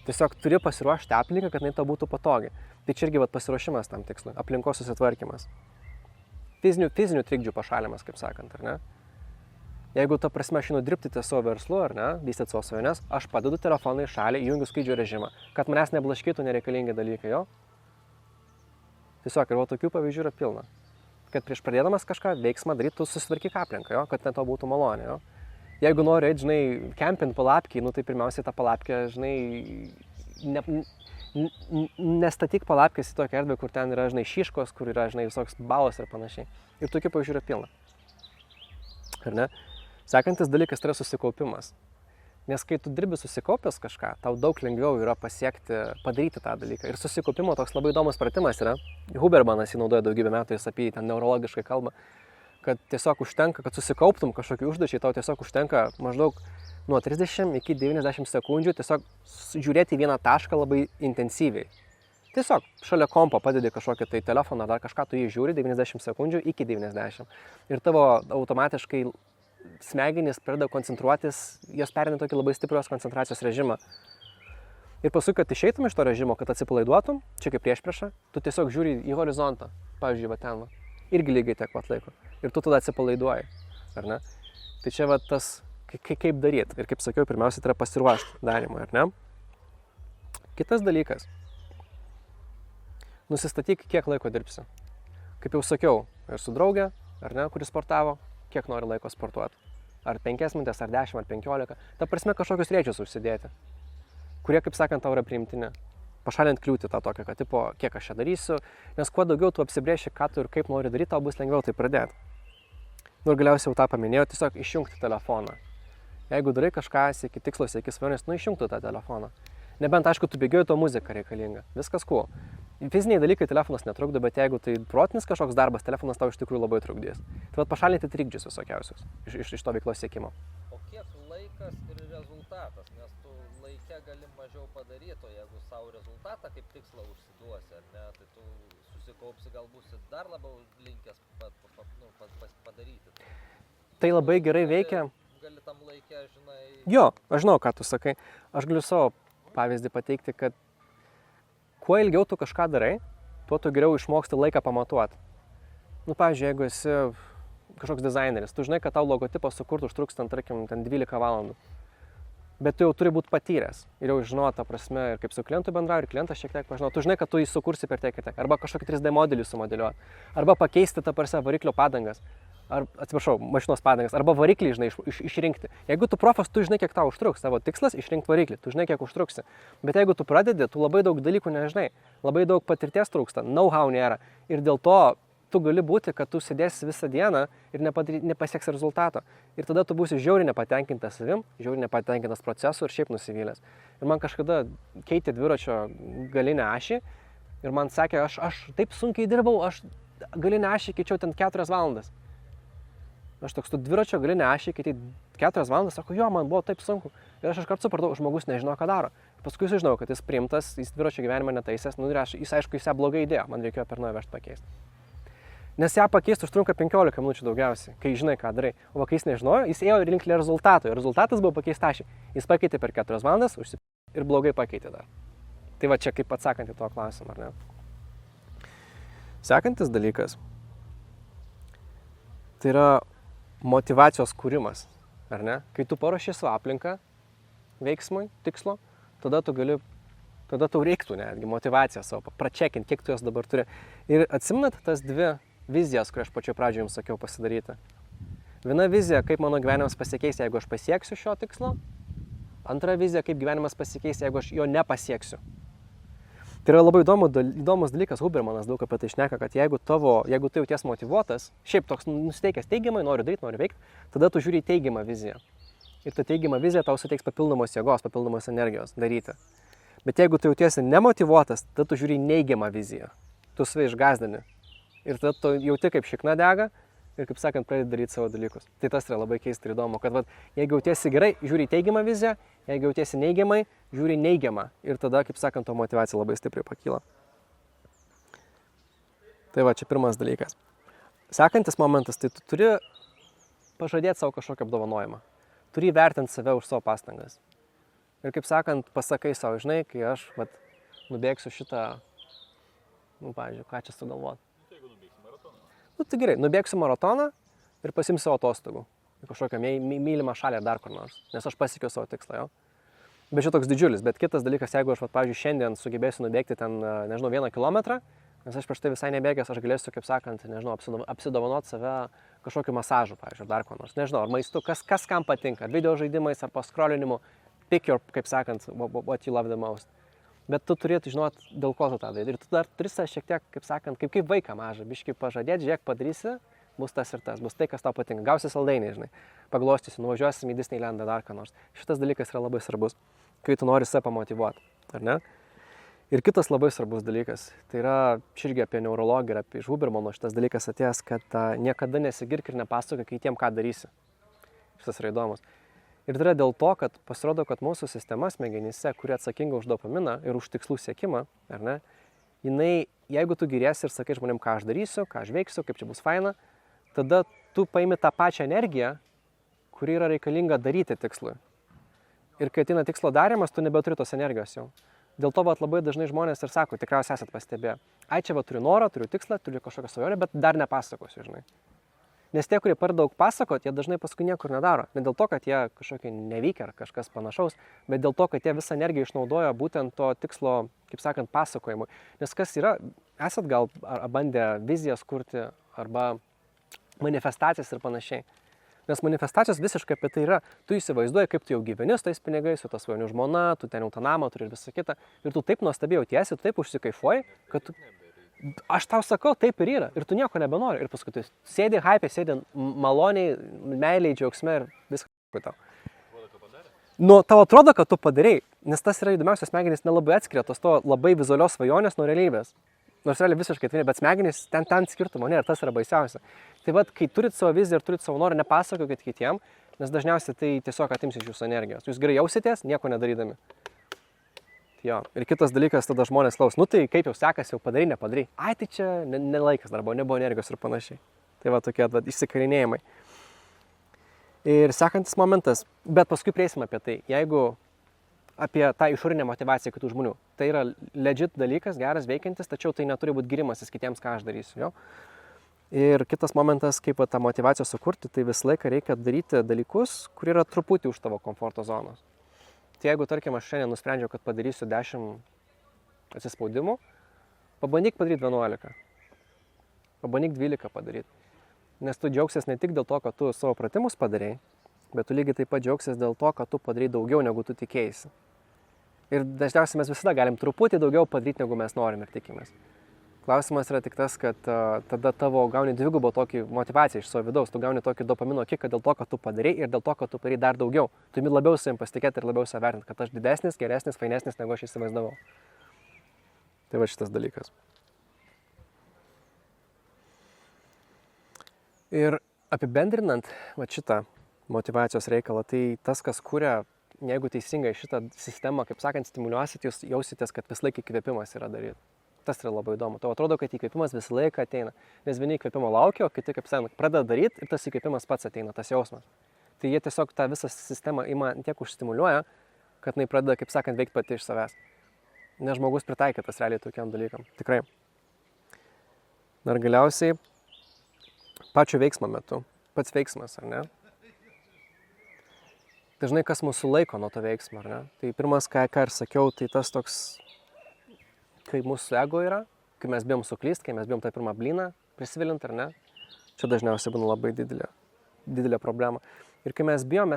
Tiesiog turi pasiruošti aplinką, kad jinai tau būtų patogi. Tai čia irgi pasiruošimas tam tikslui, aplinkos susitvarkymas. Fizinių trikdžių pašalimas, kaip sakant, ar ne? Jeigu ta prasme aš einu dirbti ties savo verslu, ar ne, vystyti savo svajones, aš padedu telefoną į šalį, įjungiu skrydžio režimą, kad manęs neblaškytų nereikalingi dalykai, jo? Tiesiog ir tokių pavyzdžių yra pilna. Kad prieš pradėdamas kažką veiksmą daryti, tu susitvarkyk aplinką, jo? Kad net to būtų malonė, jo? Jeigu nori eiti, žinai, kempint palapkį, nu tai pirmiausiai tą palapkę, žinai, nestatyk palapkės į tokią erdvę, kur ten yra, žinai, šiškos, kur yra, žinai, visoks balas ir panašiai. Ir tokių pavyzdžių yra pilna. Ar ne? Sekantis dalykas tai yra susikaupimas. Nes kai tu dirbi susikaupęs kažką, tau daug lengviau yra padaryti tą dalyką. Ir susikaupimo toks labai įdomus pratimas yra. Hubermanas jį naudoja daugybę metų, jis apie jį ten neurologiškai kalba, kad tiesiog užtenka, kad susikauptum kažkokį užduotį, tau tiesiog užtenka maždaug nuo 30 iki 90 sekundžių tiesiog žiūrėti vieną tašką labai intensyviai. Tiesiog šalia kompo padedi kažkokį tai telefoną, dar kažką tu jį žiūri 90 sekundžių iki 90. Ir tavo automatiškai smegenys pradeda koncentruotis, jos perina tokį labai stiprios koncentracijos režimą. Ir paskui, kad išeitum iš to režimo, kad atsipalaiduotum, čia kaip priešprieša, tu tiesiog žiūri į horizontą, pavyzdžiui, va ten, irgi lygiai tiek pat laiko. Ir tu tada atsipalaiduoji, ar ne? Tai čia va tas, kaip daryti. Ir kaip sakiau, pirmiausia, tai yra pasiruošti darymui, ar ne? Kitas dalykas. Nusistatyk, kiek laiko dirbsi. Kaip jau sakiau, ir su draugė, ar ne, kuris sportavo, kiek nori laiko sportuoti. Ar 5 minutės, ar 10, ar 15. Ta prasme kažkokius rėčius užsidėti, kurie, kaip sakant, tau yra priimtini. Pašalint kliūtį tą tokią, kad tipo, kiek aš čia darysiu, nes kuo daugiau tu apsibrėši, ką tu ir kaip nori daryti, tau bus lengviau tai pradėti. Nu ir galiausiai jau tą paminėjau, tiesiog išjungti telefoną. Jeigu darai kažką, sieki tikslo, sieki svajonės, nu išjungti tą telefoną. Nebent, aišku, tu bėgioji, to muzika reikalinga. Viskas cool. Fiziniai dalykai telefonas netrukdo, bet jeigu tai protinis kažkoks darbas, telefonas tau iš tikrųjų labai trukdys. Tai vat pašalinti trikdžius visokiausius iš to veiklos siekimo. O kiek laikas ir rezultatas, nes tu laike gali mažiau padaryti, o jeigu savo rezultatą kaip tikslą užsiduosi, ar ne, tai tu susikaupsi, gal būsi dar labiau linkęs padaryti. Tai labai gerai veikia. Gali tam laike, žinai... Jo, aš žinau, ką tu sakai. Aš galiu savo pavyzdį pateikti, kad kuo ilgiau tu kažką darai, tuo tu geriau išmoksti laiką pamatuoti. Nu, pavyzdžiui, jeigu esi kažkoks dizaineris, tu žinai, kad tau logotipą sukurti užtruks ten, tarkim, 12 valandų. Bet tu jau turi būti patyręs ir jau žinau, ta prasme, ir kaip su klientu bendrauji, ir klientas šiek tiek pažinau. Tu žinai, kad tu jį sukursi per tiek ir tiek. Arba kažkokį 3D modelį sumodeliuoti. Arba pakeisti tą prasme variklio padangas. Mašinos padangas. Arba variklį, žinai, išrinkti. Jeigu tu profas, tu žinai, kiek tau užtruks. Tavo tikslas išrinkti variklį. Tu žinai, kiek užtruksi. Bet jeigu tu pradedi, tu labai daug dalykų nežinai. Labai daug patirties trūksta. Know-how nėra. Ir dėl to tu gali būti, kad tu sėdėsi visą dieną ir nepasieks rezultato. Ir tada tu būsi žiauriai nepatenkintas savim, žiauriai nepatenkintas procesu ir šiaip nusivylęs. Ir man kažkada keitė dviračio galinę ašį ir man sakė, aš taip sunkiai dirbau, aš galinę ašį keičiau ten 4 valandas. Aš toks, tu dviračio galinę ašį keitė 4 valandas, sako, jo, man buvo taip sunku. Ir aš iškart supratau, žmogus nežino, ką daro. Paskui sužinau, kad jis priimtas, jis dviračio gyvenimą netaisęs, nu ir jis aišku, jis ją blogai įdėjo, man reikėjo per naują vežti pakeisti. Nes ją pakeisti užtrunka 15 minučių daugiausiai, kai žinai, ką darai. O kai jis nežinojo, jis ėjo ir link rezultato. Ir rezultatas buvo pakeisti ašį. Jis pakeitė per 4 valandas ir blogai pakeitė dar. Tai va čia kaip atsakant į to klausimą, ar ne? Sekantis dalykas. Tai yra motyvacijos kūrimas, ar ne? Kai tu paruoši savo aplinką veiksmui, tikslo, tada tau reiktų netgi motivaciją savo, pračekinti, kiek tu jos dabar turi. Ir atsimenat tas 2 vizijas, kurias aš pačioje pradžioje jums sakiau pasidaryti. Viena vizija, kaip mano gyvenimas pasikeis, jeigu aš pasieksiu šio tikslo. Antra vizija, kaip gyvenimas pasikeis, jeigu aš jo nepasieksiu. Tai yra labai įdomus dalykas, Hubermanas daug apie tai šneka, kad jeigu tu jauties motyvuotas, šiaip toks nusteikęs teigiamai, nori daryti, nori veikti, tada tu žiūri į teigiamą viziją. ir ta teigiama vizija tau suteiks papildomos jėgos, papildomos energijos daryti. Bet jeigu tu jautiesi nemotyvuotas, tada tu žiūri į neigiamą viziją. Tu save išgazdini. Ir tada tu jauti kaip šikna dega ir, kaip sakant, pradedi daryti savo dalykus. Tai tas yra labai keista ir įdomu, kad jeigu jautiesi gerai, žiūri į teigiamą viziją, jeigu jautiesi neigiamai, žiūri į neigiamą. Ir tada, kaip sakant, to motyvacija labai stipriai pakyla. Tai va, čia pirmas dalykas. Sekantis momentas, tai tu turi pažadėti savo kažkokį apdovanojimą. Turi įvertinti save už savo pastangas. Ir kaip sakant, pasakai savo, žinai, kai aš nubėgsiu šitą, pavyzdžiui, ką čia sugalvoti. Tai jeigu nubėgsi maratoną. Tai gerai, nubėgsiu maratoną ir pasimsiu savo atostogų. Į kažkokią mylimą šalį ar dar kur nors, nes aš pasiekiau savo tikslą, jo. Bet šitoks didžiulis, bet kitas dalykas, jeigu aš, pavyzdžiui, šiandien sugebėsiu nubėgti ten, nežinau, 1 kilometrą, nes aš prieš tai visai nebėgęs, aš galėsiu, kaip sakant, nežinau, apsidovanoti save kažkokiu masažu, pavyzdžiui, dar ko nors, nežinau, ar maistu, kas kam patinka, ar video žaidimais, ar paskrolinimu, pick your, kaip sakant, what you love the most. Bet tu turėtum žinoti, dėl ko tu tą darai. Ir tu dar turi šiek tiek, kaip sakant, kaip vaiką mažą, biškį pažadėti, žiūrėk, padarysi, bus tas ir tas, bus tai, kas tau patinka. Gausi saldainį, žinai, paglostysi, nuvažiuosim į Disneylandą dar ką nors. Šitas dalykas yra labai svarbus, kai tu nori save pamotyvuoti, ar ne? Ir kitas labai svarbus dalykas, tai yra irgi apie neurologiją ir apie iš Hubermano šitas dalykas atėjęs, kad niekada nesigirk ir nepasakok kitiem, ką darysi. Šitas yra įdomus. Ir tai yra dėl to, kad pasirodo, kad mūsų sistema smegenyse, kuri atsakinga už dopaminą ir už tikslų siekimą, ar ne, jinai, jeigu tu giriesi ir sakai žmonėm, ką aš darysiu, ką aš veiksiu, kaip čia bus faina, tada tu paimi tą pačią energiją, kuri yra reikalinga daryti tikslui. Ir kai ateina tikslo darimas, tu nebeturi tos energijos jau. Dėl to labai dažnai žmonės ir sako, tikriausiai esat pastebėję, ai čia turiu norą, turiu tikslą, turiu kažkokią svajonę, bet dar nepasakosiu, žinai. Nes tie, kurie per daug pasakot, jie dažnai paskui niekur nedaro. Ne dėl to, kad jie kažkokie nevykia ar kažkas panašaus, bet dėl to, kad jie visą energiją išnaudoja būtent to tikslo, kaip sakant, pasakojimui. Nes kas yra, esat gal bandę vizijas kurti arba manifestacijas ir panašiai. Nes manifestacijos visiškai apie tai yra, tu įsivaizduoji, kaip tu jau gyveni su tais pinigais, su ta svajonių žmona, tu ten jau tą namą turi ir visą kitą. Ir tu taip nuostabiai jautiesi, tu taip užsikaifuoji, kad tu... Aš tau sakau, taip ir yra. Ir tu nieko nebenori. Ir paskui tu sėdi hype, sėdi maloniai, meiliai, džiaugsme ir viską tau. Nu, tau atrodo, kad tu padarei, nes tas yra įdomiausias, smegenys nelabai atskiria tos to labai vizualios svajonės nuo realybės. Nors realiai visiškai tai, bet smegenys ten skirtumo nėra, tas yra baisiausia. Tai vat, kai turit savo viziją ir turit savo norą, nepasakokit kitiem, nes dažniausiai tai tiesiog atims iš jūsų energijos. Jūs gerai jausitės, nieko nedarydami. Jo. Ir kitas dalykas, tada žmonės klaus, nu tai kaip jau sekasi, jau padarai, nepadarai. Ai, tai čia nelaikas darbo, nebuvo energijos ir panašiai. Tai va tokie išsikarinėjimai. Ir sekantis momentas, bet paskui prieisim apie tai, jeigu apie tą išorinę motivaciją kitų žmonių. Tai yra legit dalykas, geras, veikiantis, tačiau tai neturi būti girimasis kitiems, ką aš darysiu. Jo? Ir kitas momentas, kaip tą motivaciją sukurti, tai visą laiką reikia daryti dalykus, kurie yra truputį už tavo komforto zonos. Tai jeigu, tarkim, aš šiandien nusprendžiau, kad padarysiu 10 atsispaudimų, pabandyk padaryti 11. Pabandyk 12 padaryti. Nes tu džiaugsies ne tik dėl to, kad tu savo pratimus padarei, bet tu lygiai taip pat džiaugsies dėl to, kad tu padarai daugiau, negu tu tikėjaisi. Ir dažniausiai mes visada galim truputį daugiau padaryti, negu mes norim ir tikimės. Klausimas yra tik tas, kad tada tavo gauni dvigubą tokį motivaciją iš savo vidaus, tu gauni tokį dopamino kiką dėl to, kad tu padarei ir dėl to, kad tu padarei dar daugiau. Tu imi labiau savim pasitikėti ir labiau save vertinti, kad aš didesnis, geresnis, fainesnis, negu aš įsivaizdavau. Tai va šitas dalykas. Ir apibendrinant va šitą motivacijos reikalą, tai tas, kas kuria, jeigu teisingai šitą sistemą, kaip sakant, stimuliuosit, jūs jausitės, kad vis laik įkvėpimas yra daryti. Tas yra labai įdomu. Tau atrodo, kad įkvėpimas visą laiką ateina. Nes vieni įkvėpimo laukia, o kiti, kaip sakant, pradeda daryti ir tas įkvėpimas pats ateina, tas jausmas. Tai jie tiesiog tą visą sistemą ima tiek užstimuliuoja, kad jinai pradeda, kaip sakant, veikti pati iš savęs. Nes žmogus pritaikytas realiai tokiam dalykam. Tikrai. Ir galiausiai pačio veiksmo metu. Pats veiksmas, ar ne? Dažnai kas mūsų laiko nuo to veiksmo, ar ne? Tai pirmas, ką ir sakiau, tai tas toks, kai mūsų ego yra, kai mes bijom suklyst, kai mes bijom tą pirmą blyną prisivilint, ar ne? Čia dažniausiai būna labai didelė problema. Ir kai mes bijom,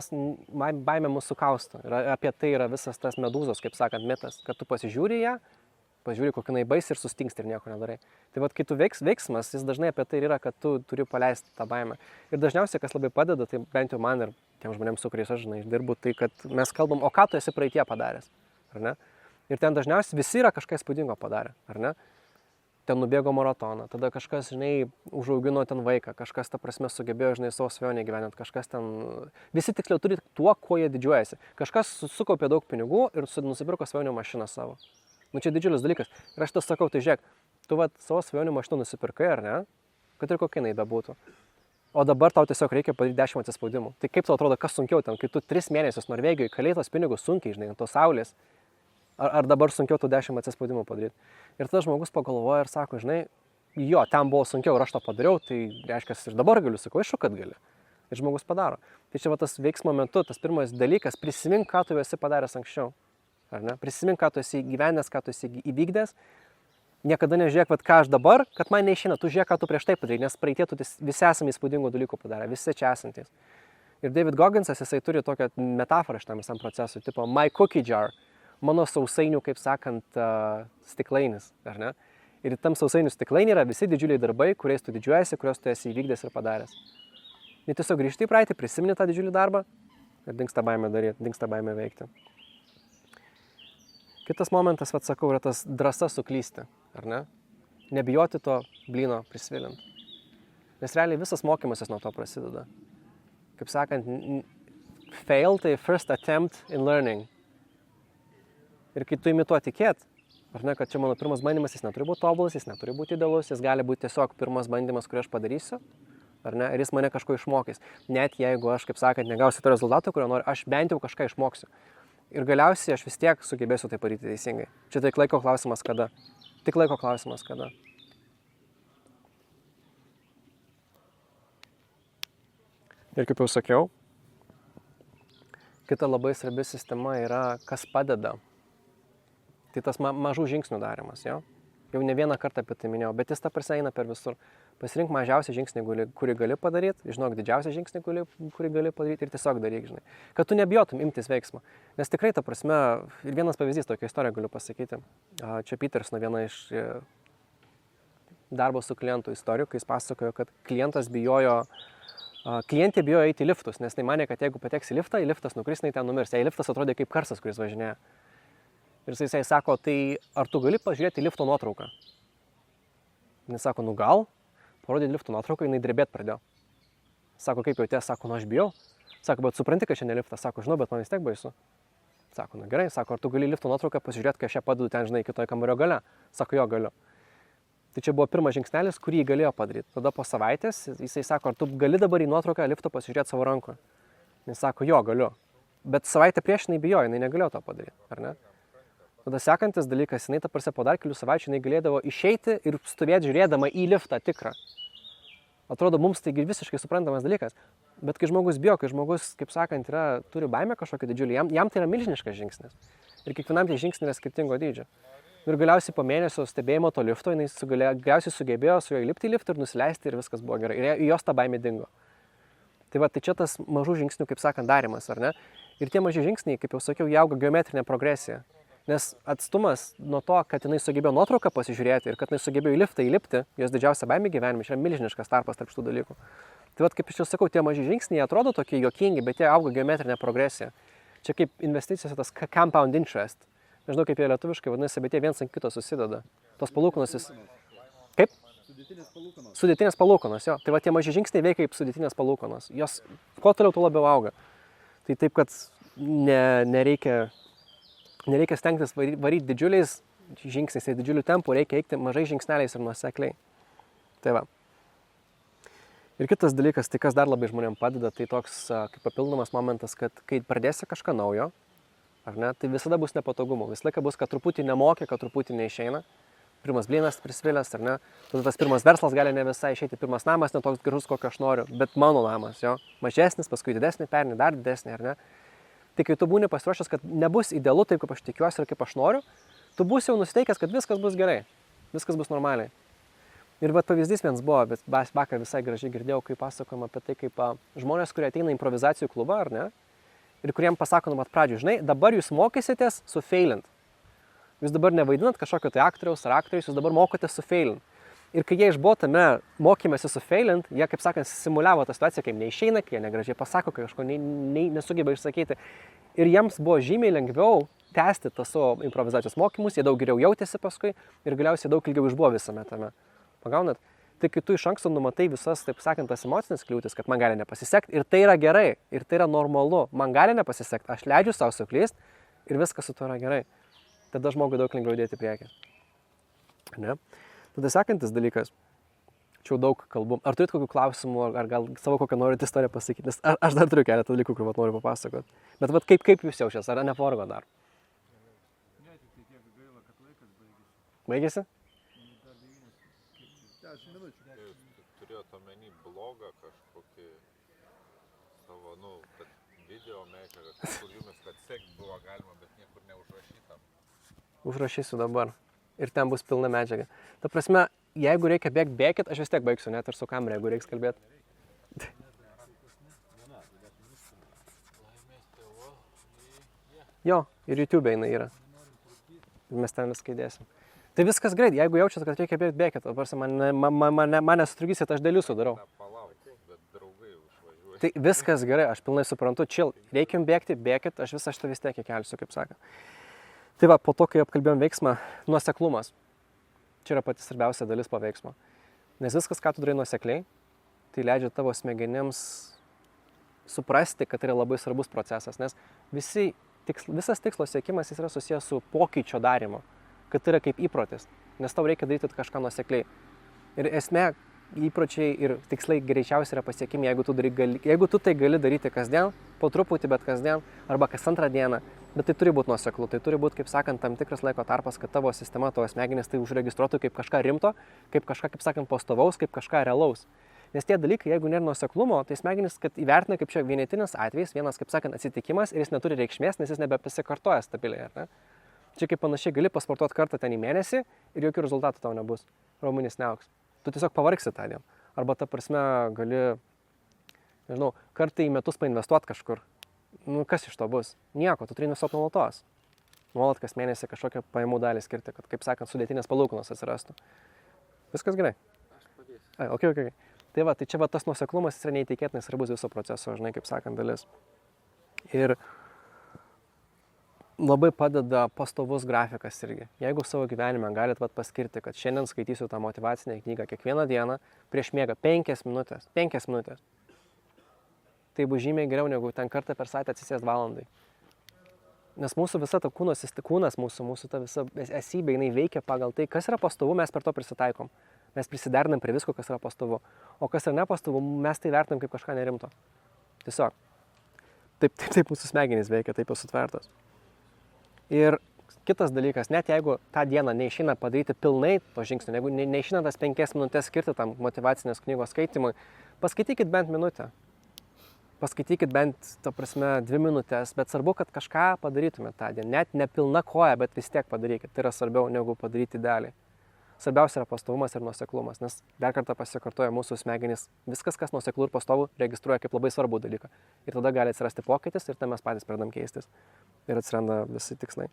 baimė mūsų kausto. Ir apie tai yra visas tas medūzos, kaip sakant, mitas, kad tu pasižiūri ją pažiūri, kokia jinai baisi ir sustingsti ir nieko nedarai. Tai vat, kai tu veiksmas, jis dažnai apie tai yra, kad tu turi paleisti tą baimę. Ir dažniausiai, kas labai padeda, tai bent jau man ir tiem žmonėms, su kuriais aš dirbu, tai kad mes kalbam, o ką tu esi praeitie padaręs, ar ne? Ir ten dažniausiai visi yra kažką įspūdingo padarę, ar ne? Ten nubėgo maratoną, tada kažkas, užaugino ten vaiką, kažkas, ta prasme, sugebėjo, savo svajonę gyvenant, kažkas ten... Visi tiksliau turi tuo, kuo jie didžiuojasi. Kažkas sukaupė daug pinigų ir nusipirko svajonių mašiną savo. Čia didžiulis dalykas. Ir aš tas sakau, tai žiūrėk, tu savo svajonių mašiną nusipirkai, ar ne? Kad ir kokia jinai bebūtų. O dabar tau tiesiog reikia padaryti 10 atsispaudimų. Tai kaip tau atrodo, kas sunkiau ten, kai tu 3 mėnesius Norvegijoje kalėjai tos pinigus sunkiai, ant tos saulės. Ar dabar sunkiau tų 10 atsispaudimų padaryti. Ir tas žmogus pagalvoja ir sako, jo, ten buvo sunkiau ir aš tą padariau, tai reiškia, ir dabar galiu, sakau, aišku, kad gali. Ir žmogus padaro. Tai čia tas veiksmo metu, tas pirmas dalykas, prisimink, ką tu esi padaręs anksčiau. Ar ne? Prisimink, ką tu esi gyvenęs, ką tu esi įvykdęs. Niekada nežiūrėk, ką aš dabar, kad man neišeina, tu žiūrėk, ką tu prieš tai padarai, nes praeitie tu visi esame įspūdingų dalykų padarę, visi čia esantys. Ir David Gogginsas, jisai turi tokią metaforą šitam visam procesui, tipo my cookie jar. Mano sausainių, kaip sakant, stiklainis, ar ne? Ir tam sausainių stiklainį yra visi didžiuliai darbai, kuriais tu didžiuojasi, kuriuos tu esi įvykdęs ir padaręs. Ir tiesiog grįžti į praeitį, prisimeni tą didžiulį darbą ir dingsta baimė daryti, dingsta baimė veikti. Kitas momentas, sakau, yra tas drąsa suklysti, ar ne? Nebijoti to blyno prisvilint. Nes realiai visas mokymasis nuo to prasideda. Kaip sakant, fail tai first attempt in learning. Ir kai tu imi tuo tikėt, ar ne, kad čia mano pirmas bandymas, jis neturi būti tobulas, jis neturi būti idealus, jis gali būti tiesiog pirmas bandymas, kurį aš padarysiu, ar ne, ir jis mane kažko išmokys. Net jeigu aš, kaip sakant, negausiu to rezultato, kurio noriu, aš bent jau kažką išmoksiu. Ir galiausiai aš vis tiek sugebėsiu tai padaryti teisingai. Čia tik laiko klausimas kada. Tik laiko klausimas kada. Ir kaip jau sakiau, kita labai svarbi sistema yra, kas padeda. Tai tas mažų žingsnių darimas, jo. Jau ne vieną kartą apie tai minėjau, bet jis ta prasme eina per visur. Pasirink mažiausią žingsnį, kurį gali padaryti, žinok didžiausią žingsnį, kurį gali padaryti ir tiesiog daryk, žinai. Kad tu nebijotum imtis veiksmo. Nes tikrai ta prasme, ir vienas pavyzdys, tokią istoriją galiu pasakyti. Čia Petersno viena iš darbo su klientų istorijų, kai jis pasakojo, kad klientė bijojo eiti į liftus, nes tai manė, kad jeigu pateks į liftą, liftas nukris, tai ten numirs. Jei liftas atrodė kaip karsas, kuris važinėja. Ir jisai sako, tai ar tu gali pažiūrėti lifto nuotrauką? Jis sako, nu gal, parodė lifto nuotrauką, jinai drebėt pradėjo. Sako, kaip jautės, sako, nu aš bijau. Sako, bet supranti, kad čia ne liftas, sako, žinau, bet man vis tiek baisu. Sako, nu gerai, sako, ar tu gali lifto nuotrauką pasižiūrėti, kai aš ją padedu ten, žinai, kitoje kambario gale? Sako, jo, galiu. Tai čia buvo pirmas žingsnelis, kurį jį galėjo padaryti. Tada po savaitės jisai sako, ar tu gali dabar į nuotrauką lifto pasižiūrėti savo rankoje? Jis sako, jo, galiu. Bet savaitę prieš jinai bijojo, jinai negalėjo to padaryti, ar ne? Tada sekantis dalykas, jinai ta prasme po dar kelių savaičių jinai galėdavo išeiti ir stovėti žiūrėdama į liftą tikrą. Atrodo, mums tai visiškai suprantamas dalykas. Bet kai žmogus bijo, kai žmogus, kaip sakant, turi baimę kažkokį didžiulį, jam tai yra milžiniškas žingsnis. Ir kiekvienam tie žingsniai yra skirtingo dydžio. Ir galiausiai po mėnesio stebėjimo to lifto, jinai galiausiai sugebėjo su juo įlipti į liftą ir nusileisti ir viskas buvo gerai. Ir jos ta baimė dingo. Tai va, tai čia tas mažų žingsnių, kaip sakant, darimas, ar ne? Ir tie maži žingsniai, kaip jau sakiau, jie auga geometrinė progresija. Nes atstumas nuo to, kad jinai sugebėjo nuotrauką pasižiūrėti ir kad jinai sugebėjo į liftą įlipti, jos didžiausia baimė gyvenime, yra milžiniškas tarpas tarp šitų dalykų. Tai vat, kaip iš čia sakau, tie maži žingsniai atrodo tokie juokingi, bet jie auga geometrinė progresija. Čia kaip investicijose tas compound interest. Nežinau, kaip jie lietuviškai vadinasi, bet jie viens ant kito susideda. Tos palūkanos jis... Kaip? Sudėtinės palūkanos, jo. Tai va, tie maži žingsniai veikia kaip sudėtinės palūkanos. Jos kuo toliau, tuo labiau auga. Tai taip, kad nereikia stengtis varyti didžiuliais žingsniais ir didžiulių tempų, reikia eiti mažai žingsneliais ir nuosekliai. Tai va. Ir kitas dalykas, tai kas dar labai žmonėm padeda, tai toks kaip papildomas momentas, kad kai pradėsi kažką naujo, ar ne, tai visada bus nepatogumų. Visą laiką bus, kad truputį nemokė, kad truputį neišeina. Pirmas blynas prisvilęs, ar ne? Tada tas pirmas verslas gali ne visai išeiti, pirmas namas ne toks gražus, kokio aš noriu, bet mano namas, jo. Mažesnis, paskui didesnį, perni dar didesnį, ar ne? Tai kai tu būni pasiruošęs, kad nebus idealu taip, kaip aš tikiuosi ir kaip aš noriu, tu būsi jau nusiteikęs, kad viskas bus gerai, viskas bus normaliai. Ir vat pavyzdys vienas buvo, bet vakar visai gražiai girdėjau, kai pasakojama apie tai, kaip žmonės, kurie ateina į improvizacijų klubą, ar ne, ir kuriem pasako nuo pat pradžių, žinai, dabar jūs mokysitės su failint. Jūs dabar nevaidinat kažkokio tai aktoriaus ar aktorius, jūs dabar mokote sufeilint. Ir kai jie išbuvo tame mokymėsi sufeilint, jie, kaip sakant, simuliavo tą situaciją, kaip neišeina, kai jie negražiai pasako, kai kažko nesugeba išsakyti. Ir jiems buvo žymiai lengviau tęsti tą savo improvizacijos mokymus, jie daug geriau jautėsi paskui ir galiausiai daug ilgiau išbuvo visame tame. Pagaunat? Tai kai tu iš anksto numatai visas, taip sakant, tas emocinės kliūtis, kad man gali nepasisekti ir tai yra gerai, ir tai yra normalu, man gali nepasisekti, aš leidžiu savo suklysti ir viskas su tuo yra gerai. Tada žmogui daug lengviau dėti priekį. Ne? Tada sekantis dalykas, čia jau daug kalbų. Ar turit kokių klausimų, ar gal savo kokią norit istoriją pasakyti? Nes aš dar turiu keletą dalykų, kur noriu papasakoti. Bet vat, kaip jūs jaučiatės, ar neporgo dar? Ne, tik tai tiek gaila, kad laikas baigėsi. Baigėsi? 10 minučių. Turėjot omeny blogą kažkokį savo, kad video medžiagą, kur jumis, kad sekt buvo galima, bet niekur neužrašytam. Užrašysiu dabar. Ir ten bus pilna medžiaga. Ta prasme, jeigu reikia bėkit, aš vis tiek baigsiu, net ir su kamera, jeigu reiks kalbėti. Jo, ir YouTube jinai yra. Mes ten viską įdėsim. Tai viskas greit, jeigu jaučiat, kad reikia bėkit, mane sutrukdysit, aš dėl jūsų darau. Palauk, bet draugai užvažiuoja. Tai viskas gerai, aš pilnai suprantu, chill, reikia bėgti, bėkit, aš visą šitą vis tiek įkelsiu, kaip sakant. Tai va, po to, kai apkalbėjom veiksmą, nuoseklumas. Čia yra pati svarbiausia dalis po veiksmo. Nes viskas, ką tu darai nuosekliai, tai leidžia tavo smegenims suprasti, kad tai yra labai svarbus procesas. Nes visas tikslo siekimas jis yra susijęs su pokyčio darymu. Kad tai yra kaip įprotis. Nes tau reikia daryti kažką nuosekliai. Ir esmė, įpročiai ir tikslai greičiausiai yra pasiekimi, jeigu tu tai gali daryti kasdien, po truputį, bet kasdien, arba kas antrą dieną. Bet tai turi būti nuoseklu, tai turi būti, kaip sakant, tam tikras laiko tarpas, kad tavo sistema, tavo smegenys tai užregistruotų kaip kažką rimto, kaip kažką, kaip sakant, pastovaus, kaip kažką realaus. Nes tie dalykai, jeigu nėra nuoseklumo, tai smegenys, kad įvertina kaip čia vienetinis atvejis, vienas, kaip sakant, atsitikimas ir jis neturi reikšmės, nes jis nebepasikartoja stabiliai, ar ne? Čia kaip panašiai gali pasportuoti kartą ten į mėnesį ir jokių rezultatų tau nebus, raumenys neaugs. Tu tiesiog pavargsi tą dieną. Arba ta prasme gali, nežinau, kartą į metus painvestuoti kažkur. Kas iš to bus? Nieko, tu turi investuoti nuolatos. Nuolat kas mėnesį kažkokią pajamų dalį skirti, kad, kaip sakant, sudėtinės palūkanos atsirastų. Viskas gerai? Aš padėsiu. Okay. Tai va, tai čia va tas nuoseklumas yra neįtikėtinai svarbus viso proceso, žinai, kaip sakant, dalis. Ir labai padeda pastovus grafikas irgi. Jeigu savo gyvenime galit paskirti, kad šiandien skaitysiu tą motyvacinę knygą kiekvieną dieną, prieš miegą 5 minutės. Tai bus žymiai geriau, negu ten kartą per savaitę atsisėst valandai. Nes mūsų visa ta kūnas, mūsų ta visa esybė, jinai veikia pagal tai, kas yra pastovu, mes per to prisitaikom. Mes prisiderinam prie visko, kas yra pastovu. O kas yra nepastovu, mes tai vertinam kaip kažką nerimto. Tiesiog. Taip mūsų smegenys veikia, taip jau sutvertos. Ir kitas dalykas, net jeigu tą dieną neišeina padaryti pilnai to žingsnio, jeigu neišeina tas 5 minutės skirti tam motyvacinės knygos skaitimui, paskaitykit bent minutę. Paskaitykit bent, ta prasme, 2 minutės, bet svarbu, kad kažką padarytumėte tą dieną. Net ne pilna koja, bet vis tiek padarykit. Tai yra svarbiau negu padaryti idealiai. Svarbiausia yra pastovumas ir nuoseklumas, nes dar kartą pasikartoja mūsų smegenys. Viskas, kas nuoseklu ir pastovu, registruoja kaip labai svarbų dalyką. Ir tada gali atsirasti pokytis ir tada mes patys pradedam keistis. Ir atsiranda visi tikslai.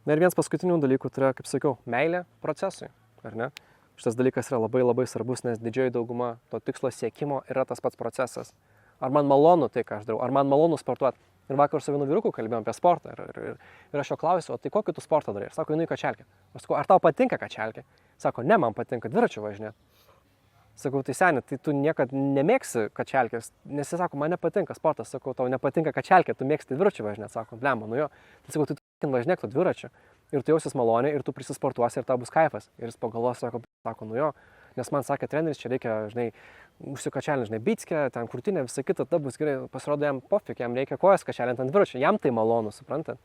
Na ir vienas paskutinių dalykų tai yra, kaip sakiau, meilė procesui, ar ne? Šitas dalykas yra labai labai svarbus, nes didžioji dauguma to tikslo siekimo yra tas pats procesas. Ar man malonu tai, ką aš darau, ar man malonu sportuoti. Ir vakar su vienu vyruku kalbėjom apie sportą ir aš jo klausiu, o tai kokį tu sportą darai? Ir sako, einu į kačialkę. Aš sakau, ar tau patinka kačialkė? Sako, ne, man patinka dviračiu važinėti. Sakau, tai seni, tai tu niekad nemėgsi kačialkės, nes jis sako, man nepatinka sportas. Sakau, tau nepatinka kačialkė, tu mėgsti dviračiu važinėti. Sako, blema, nu jo. Tai sakau, tu važinėk tu dviračiu ir tu jausies maloniai ir tu prisisportuosi ir tau bus kaifas. Ir jis pagalvos, sako, nu jo. Nes man sakė treneris, čia reikia, žinai, užsikačialinti, žinai, bitskę, ten krūtinę, visą kitą, tada bus gerai, pasirodo jam pofik, jam reikia kojas kačialinti ant dviračio, jam tai malonu, suprantat?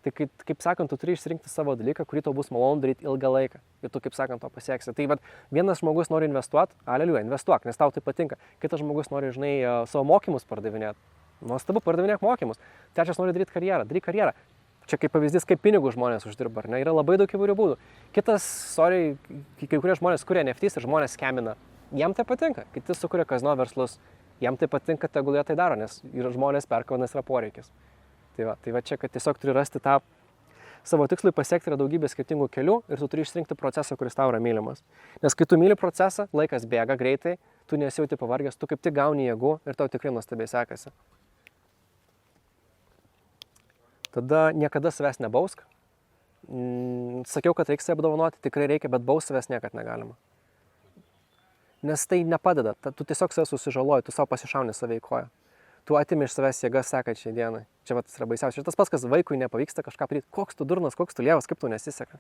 Tai kaip sakant, tu turi išsirinkti savo dalyką, kurį tau bus malonu daryti ilgą laiką ir tu, kaip sakant, to pasieksi. Tai vat, vienas žmogus nori investuoti, aleliuja, investuok, nes tau tai patinka. Kitas žmogus nori, žinai, savo mokymus pardavinėti. Nuostabu, pardavinėk mokymus. Trečias nori daryti karjerą, daryk karjerą. Čia kaip pavyzdys, kaip pinigų žmonės uždirba, ar ne? Yra labai daug įvairių būdų. Kitas, kai kurie žmonės kuria NFTs ir žmonės skemina. Jam tai patinka. Kiti sukuria kazino verslus. Jam tai patinka, tegul jie tai daro, nes yra žmonės perka, nes yra poreikis. Tai va čia, kad tiesiog turi rasti tą savo tikslui pasiekti yra daugybė skirtingų kelių ir tu turi išsirinkti procesą, kuris tau yra mylimas. Nes kai tu myli procesą, laikas bėga greitai, tu nesijauti pavargęs, tu kaip tik gauni jėgų ir tau tikrai nuostabiai sekasi. Tada niekada savęs nebausk. Sakiau, kad reikia apdovanoti, tikrai reikia, bet baus savęs niekad negalima. Nes tai nepadeda, tu tiesiog savęs susižaloji, tu savo pasišauni save į koją. Tu atimi iš savęs jėgas sekančiai dienai. Čia yra baisiausia. Ir tas pats, kas vaikui nepavyksta kažką padaryti, koks tu durnas, koks tu lievas, kaip tu nesiseka.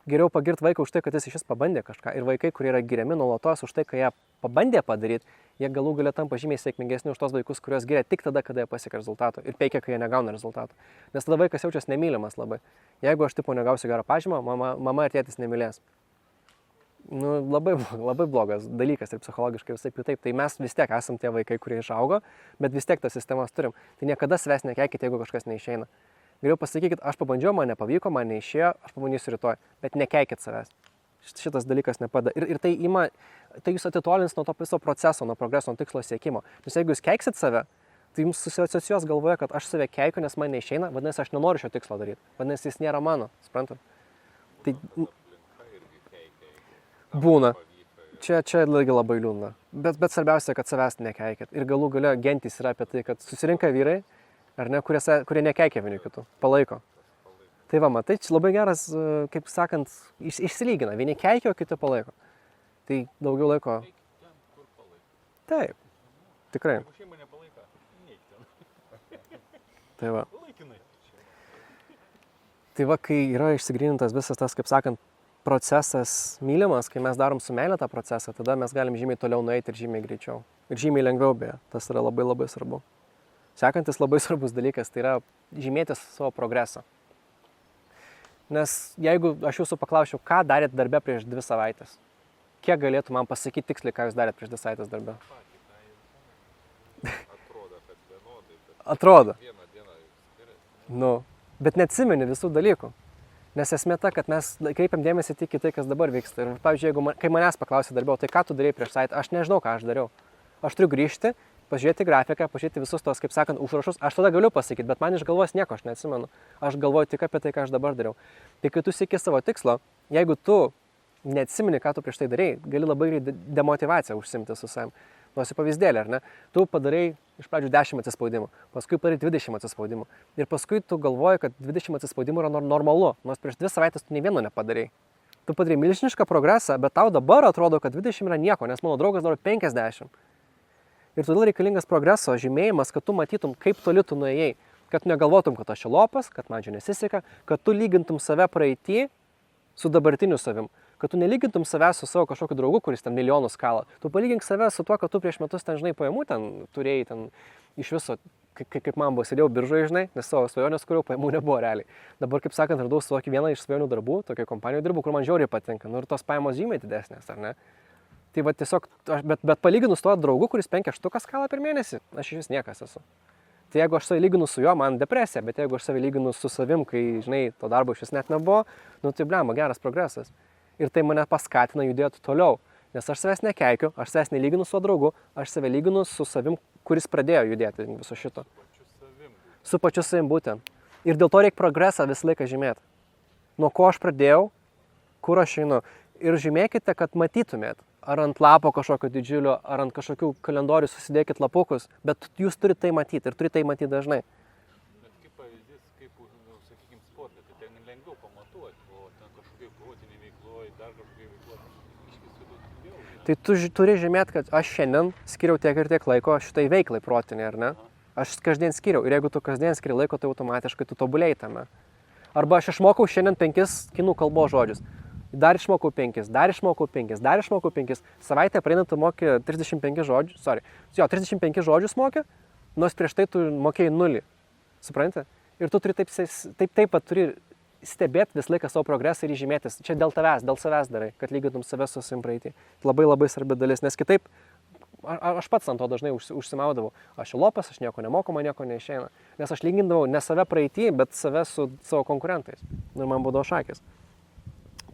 Geriau pagirti vaiką už tai, kad jis iš vis pabandė kažką. Ir vaikai, kurie yra giriami nuolatos už tai, ką jie pabandė padaryti, jie galų galia tampa žymiai sėkmingesni už tos vaikus, kuriuos giria tik tada, kada jie pasiekia rezultato. Ir peikia, kai jie negauna rezultato. Nes tada vaikas jaučiasi nemylimas labai. Jeigu aš tipo negausiu gerą pažymą, mama ir tėtis nemylės. Nu, labai blogas dalykas ir psichologiškai visai kitaip. Tai mes vis tiek esam tie vaikai, kurie išaugo, bet vis tiek tas sistemas turim. Tai niekada savęs nekeikite, jeigu kažkas neišeina. Geriau pasakykit, aš pabandžiau, man nepavyko, man neišėjo, aš pabandysiu rytoj, bet nekeikit savęs. Šitas dalykas nepada. Ir tai jūs atitolins nuo to viso proceso, nuo progreso, nuo tikslo siekimo. Nes jeigu jūs keiksit save, tai jums susocijuos galvoje, kad aš save keikiu, nes man neišeina, vadinasi, aš nenoriu šio tikslo daryti. Vadinasi, jis nėra mano, suprantat? Tai būna. Čia irgi labai liūdna. Bet svarbiausia, kad savęs nekeikit. Ir galų gale gentys yra apie tai, kad susirinka vyrai, ar ne, kurie nekeikia vieni kitų, palaiko. Tai va, matai, čia labai geras, kaip sakant, išsilygina. Vieni keikia, o kiti palaiko. Tai daugiau laiko. Taip, tikrai. Tai va. Tai va, kai yra išsigrynintas visas tas, kaip sakant, procesas mylimas, kai mes darom su meile tą procesą, tada mes galim žymiai toliau nueiti ir žymiai greičiau. Ir žymiai lengviau beje. Tas yra labai labai svarbu. Sekantis labai svarbus dalykas, tai yra žymėtis savo progresą. Nes jeigu aš jūsų paklausčiau, ką darėt darbe prieš 2 savaitės, kiek galėtų man pasakyti tiksliai, ką jūs darėt prieš 2 savaitės darbe? Atrodo, kad vienodai, bet Atrodo. vieną dieną skiriasi. Nu, bet neatsimeni visų dalykų. Nes esmė ta, kad mes kreipiam dėmesį tik į tai, kas dabar vyksta. Ir, pavyzdžiui, kai manęs paklausė darbe, tai ką tu darei prieš savaitę, aš nežinau, ką aš dariau. Aš turiu grįžti, pažiūrėti grafiką, pažiūrėti visus tos, kaip sakant, užrašus. Aš tada galiu pasakyti, bet man iš galvos nieko aš neatsimenu. Aš galvoju tik apie tai, ką aš dabar dariau. Tai kai tu sieki savo tikslo, jeigu tu neatsimeni, ką tu prieš tai darei, gali labai demotyvaciją užsimti su savim. Nuosi pavyzdėlį, ar ne? Tu padarai iš pradžių 10 atsispaudimų, paskui padarai 20 atsispaudimų. Ir paskui tu galvoji, kad 20 atsispaudimų yra normalu, nors prieš 2 savaitės tu nei vieno nepadarei. Tu padarai milžinišką progresą, bet tau dabar atrodo, kad 20 yra nieko, nes mano draugas daro 50. Ir todėl reikalingas progreso žymėjimas, kad tu matytum, kaip toli tu nuėjai, kad tu negalvotum, kad aš lopas, kad man čia nesiseka, kad tu lygintum save praeitį su dabartiniu savim. Kad tu nelygintum savęs su savo kažkokiu draugu, kuris ten milijonus kala. Tu palygink save su tuo, kad tu prieš metus ten, žinai, pajamų ten turėjai ten iš viso, kaip man buvo, sėdėjau biržoje, žinai, nes savo svajonės, kurių pajamų nebuvo realiai. Dabar, kaip sakant, radau tokį vieną iš svajonių darbų, tokio kompanijoje dirbu, kur man žiauriai patinka. Nu ir tos pajamos žymiai didesnės, ar ne? Tai va tiesiog, bet palyginus tuo draugu, kuris 5 štukas kala per mėnesį, aš iš vis niekas esu. Tai jeigu aš save lyginu su juo, man depresija, bet jeigu aš save lyginu su savim, kai, žinai, to darbo iš vis net nebuvo, nu tai blema, geras progresas. Ir tai mane paskatina judėti toliau, nes aš savęs nekeikiu, aš savęs nelyginu su draugu, aš save lyginu su savim, kuris pradėjo judėti viso šito. Su pačiu savim būtent. Ir dėl to reikia progresą visą laiką žymėti. Nuo ko aš pradėjau, kur aš einu. Ir žymėkite, kad matytumėt, ar ant lapo kažkokio didžiulio, ar ant kažkokių kalendorių susidėkit lapukus, bet jūs turite tai matyti ir turite tai matyti dažnai. Bet kaip pavyzdys, kaip, sakykime, sportą, tai ten lengviau pamatuoti, o ten kažkokiai protiniai veikloje, dar kažkokiai veikloje, iškis sudėtingiau. Tai tu turi žymėti, kad aš šiandien skiriau tiek ir tiek laiko šitai veiklai protiniai, ar ne? Aš kasdien skiriau ir jeigu tu kasdien skiri laiko, tai automatiškai tu tobulėjai tame. Arba aš išmokau šiandien 5 kinų kalbos žodžius. Dar išmokau 5, dar išmokau 5, dar išmokau 5. Savaitę praeina tu moki 35 žodžius, 35 žodžius moki, nors prieš tai tu mokėjai 0. Supranti? Ir tu turi taip pat turi stebėti visą laiką savo progresą ir žymėtis. Čia dėl tavęs, dėl savęs darai, kad lygintum save su savim praeitį. Labai labai svarbi dalis, nes kitaip aš pats ant to dažnai užsimaudavau. Aš lopas, aš nieko nemoku, man nieko neišeina. Nes aš lygindavau ne save praeitį, bet save su savo konkurentais. Ir man būdavo šakės.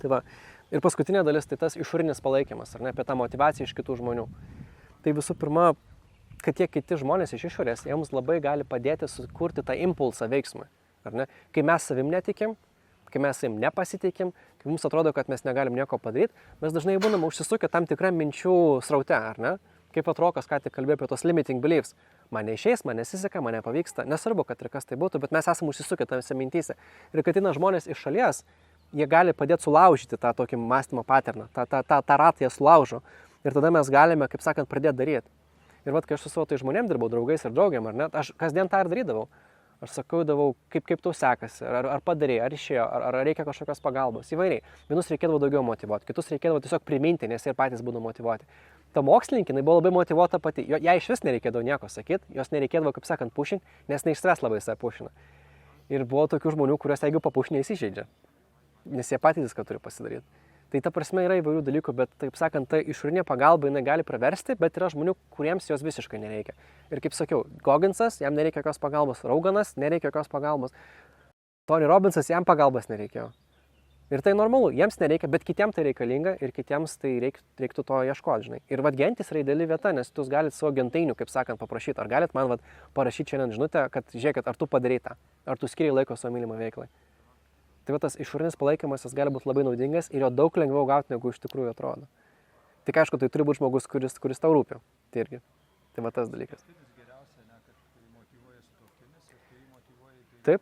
Tai va. Ir paskutinė dalis, tai tas išorinis palaikymas, ar ne, apie tą motyvaciją iš kitų žmonių. Tai visų pirma, kad tie kiti žmonės iš išorės, jiems labai gali padėti sukurti tą impulsą veiksmui. Ar ne? Kai mes savim netikim, kai mes jiems nepasitikim, kai mums atrodo, kad mes negalim nieko padaryti, mes dažnai būnam užsisukę tam tikrą minčių sraute, ar ne? Kaip Rokas ką tik kalbėjo apie tos limiting beliefs. Man neišeis, man nesiseka, man nepavyksta. Nesvarbu, kad ir kas tai būtų, bet mes esame užsisukę tose mintyse. Ir kad ateina žmonės iš šalies, jie gali padėti sulaužyti tą tokį mąstymo paterną, tą ratą jie sulaužo. Ir tada mes galime, kaip sakant, pradėti daryti. Ir vat, kai aš su savo tai žmonėm dirbau, draugais ir draugiam, ar ne, aš kasdien tą ir darydavau. Aš sakydavau, kaip tau sekasi, ar padarėjai, ar išėjo, ar reikia kažkokios pagalbos. Įvairiai. Vienus reikėdavo daugiau motyvuoti, kitus reikėdavo tiesiog priminti, nes ir patys būdavo motyvuoti. Ta mokslininkė, jinai buvo labai motyvuota pati. Jai iš vis nereikėdavo nieko sakyti, jos nereikėdavo, kaip sakant, pušinti, nes neišstres labai save pušina. Ir buvo tokių žmonių, kuriuos jeigu papušinė įsižeidžia, nes jie patys viską turi pasidaryti. Tai ta prasme yra įvairių dalykų, bet, taip sakant, ta išorinė pagalba jinai gali praversti, bet yra žmonių, kuriems jos visiškai nereikia. Ir kaip sakiau, Gogginsas, jam nereikia jokios pagalbos, Roganas nereikia jokios pagalbos, Tony Robbinsas, jam pagalbos nereikėjo. Ir tai normalu, jiems nereikia, bet kitiems tai reikalinga ir kitiems tai reiktų to ieškoti, žinai. Ir vat gentis yra ideali vieta, nes jūs galite savo gentainių, kaip sakant, paprašyti, ar galite man vat parašyti šiandien žinutę, kad žiūrėkit, ar tu padarai tą, ar tu skiriai laiko savo mylimą veiklai. Tai va tas išorinis palaikymas jis gali būti labai naudingas ir jo daug lengviau gauti, negu iš tikrųjų atrodo. Tik aišku, tai turi būti žmogus, kuris tau rūpi. Tai irgi. Tai va tas dalykas. Taip.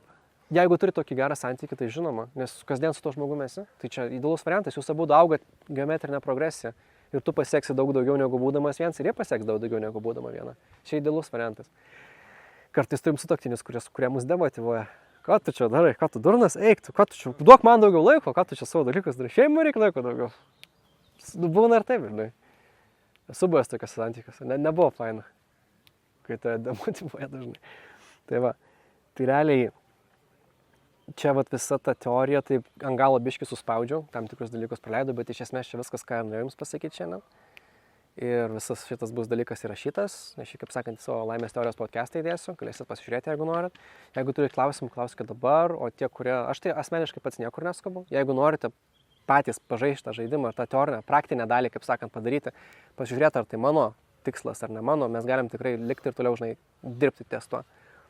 Jeigu turi tokį gerą santykį, tai žinoma, nes kasdien su to žmogumi esi. Tai čia idealus variantas, jūs abu augat geometrinę progresiją. Ir tu pasieksi daug daugiau negu būdamas vienas, ir jie pasieks daug daugiau negu būdama viena. Čia idealus variantas. Kartais turim sutuoktinius, kurie mus demotyvuoja. Ką tu čia darai, ką tu durnas, eik tu, ką tu čia, duok man daugiau laiko, ką tu čia savo dalykus darai, šeimai reikia laiko daugiau. Būna ir taip, žinai. Esu buvęs tokias santykiuose, nebuvo faina, kai tave demotyvuoja dažnai. Tai va, tai realiai, čia vat visa ta teorija, tai ant galo biškį suspaudžiau, tam tikrus dalykus praleidau, bet iš esmės čia viskas, ką norėjau jums pasakyti šiandien. Ir visas šitas bus dalykas įrašytas, aš jį, kaip sakant, savo laimės teorijos podcast'ą įdėsiu, galėsit pasižiūrėti, jeigu norit. Jeigu turite klausimų, klauskite dabar, o tie, kurie, aš tai asmeniškai pats niekur neskubu, jeigu norite patys pažaisti tą žaidimą ir tą teorinę, praktinę dalį, kaip sakant, padaryti, pasižiūrėti, ar tai mano tikslas ar ne mano, mes galim tikrai likti ir toliau, žinai, dirbti ties tuo.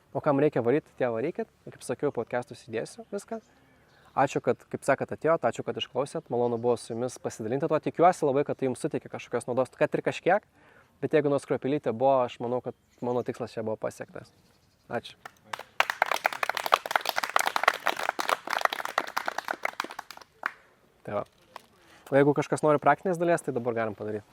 O kam reikia varyti, tie varykit, kaip sakiau, podcast'us įdėsiu viską. Ačiū, kad, kaip sakot, atėjot, ačiū, kad išklausėt, malonu buvo su jumis pasidalinti tuo, tikiuosi labai, kad tai jums suteikė kažkokios naudos, kad ir kažkiek, bet jeigu nors kruopelytė buvo, aš manau, kad mano tikslas čia buvo pasiektas. Ačiū. Tai va. O jeigu kažkas nori praktinės dalies, tai dabar galim padaryti.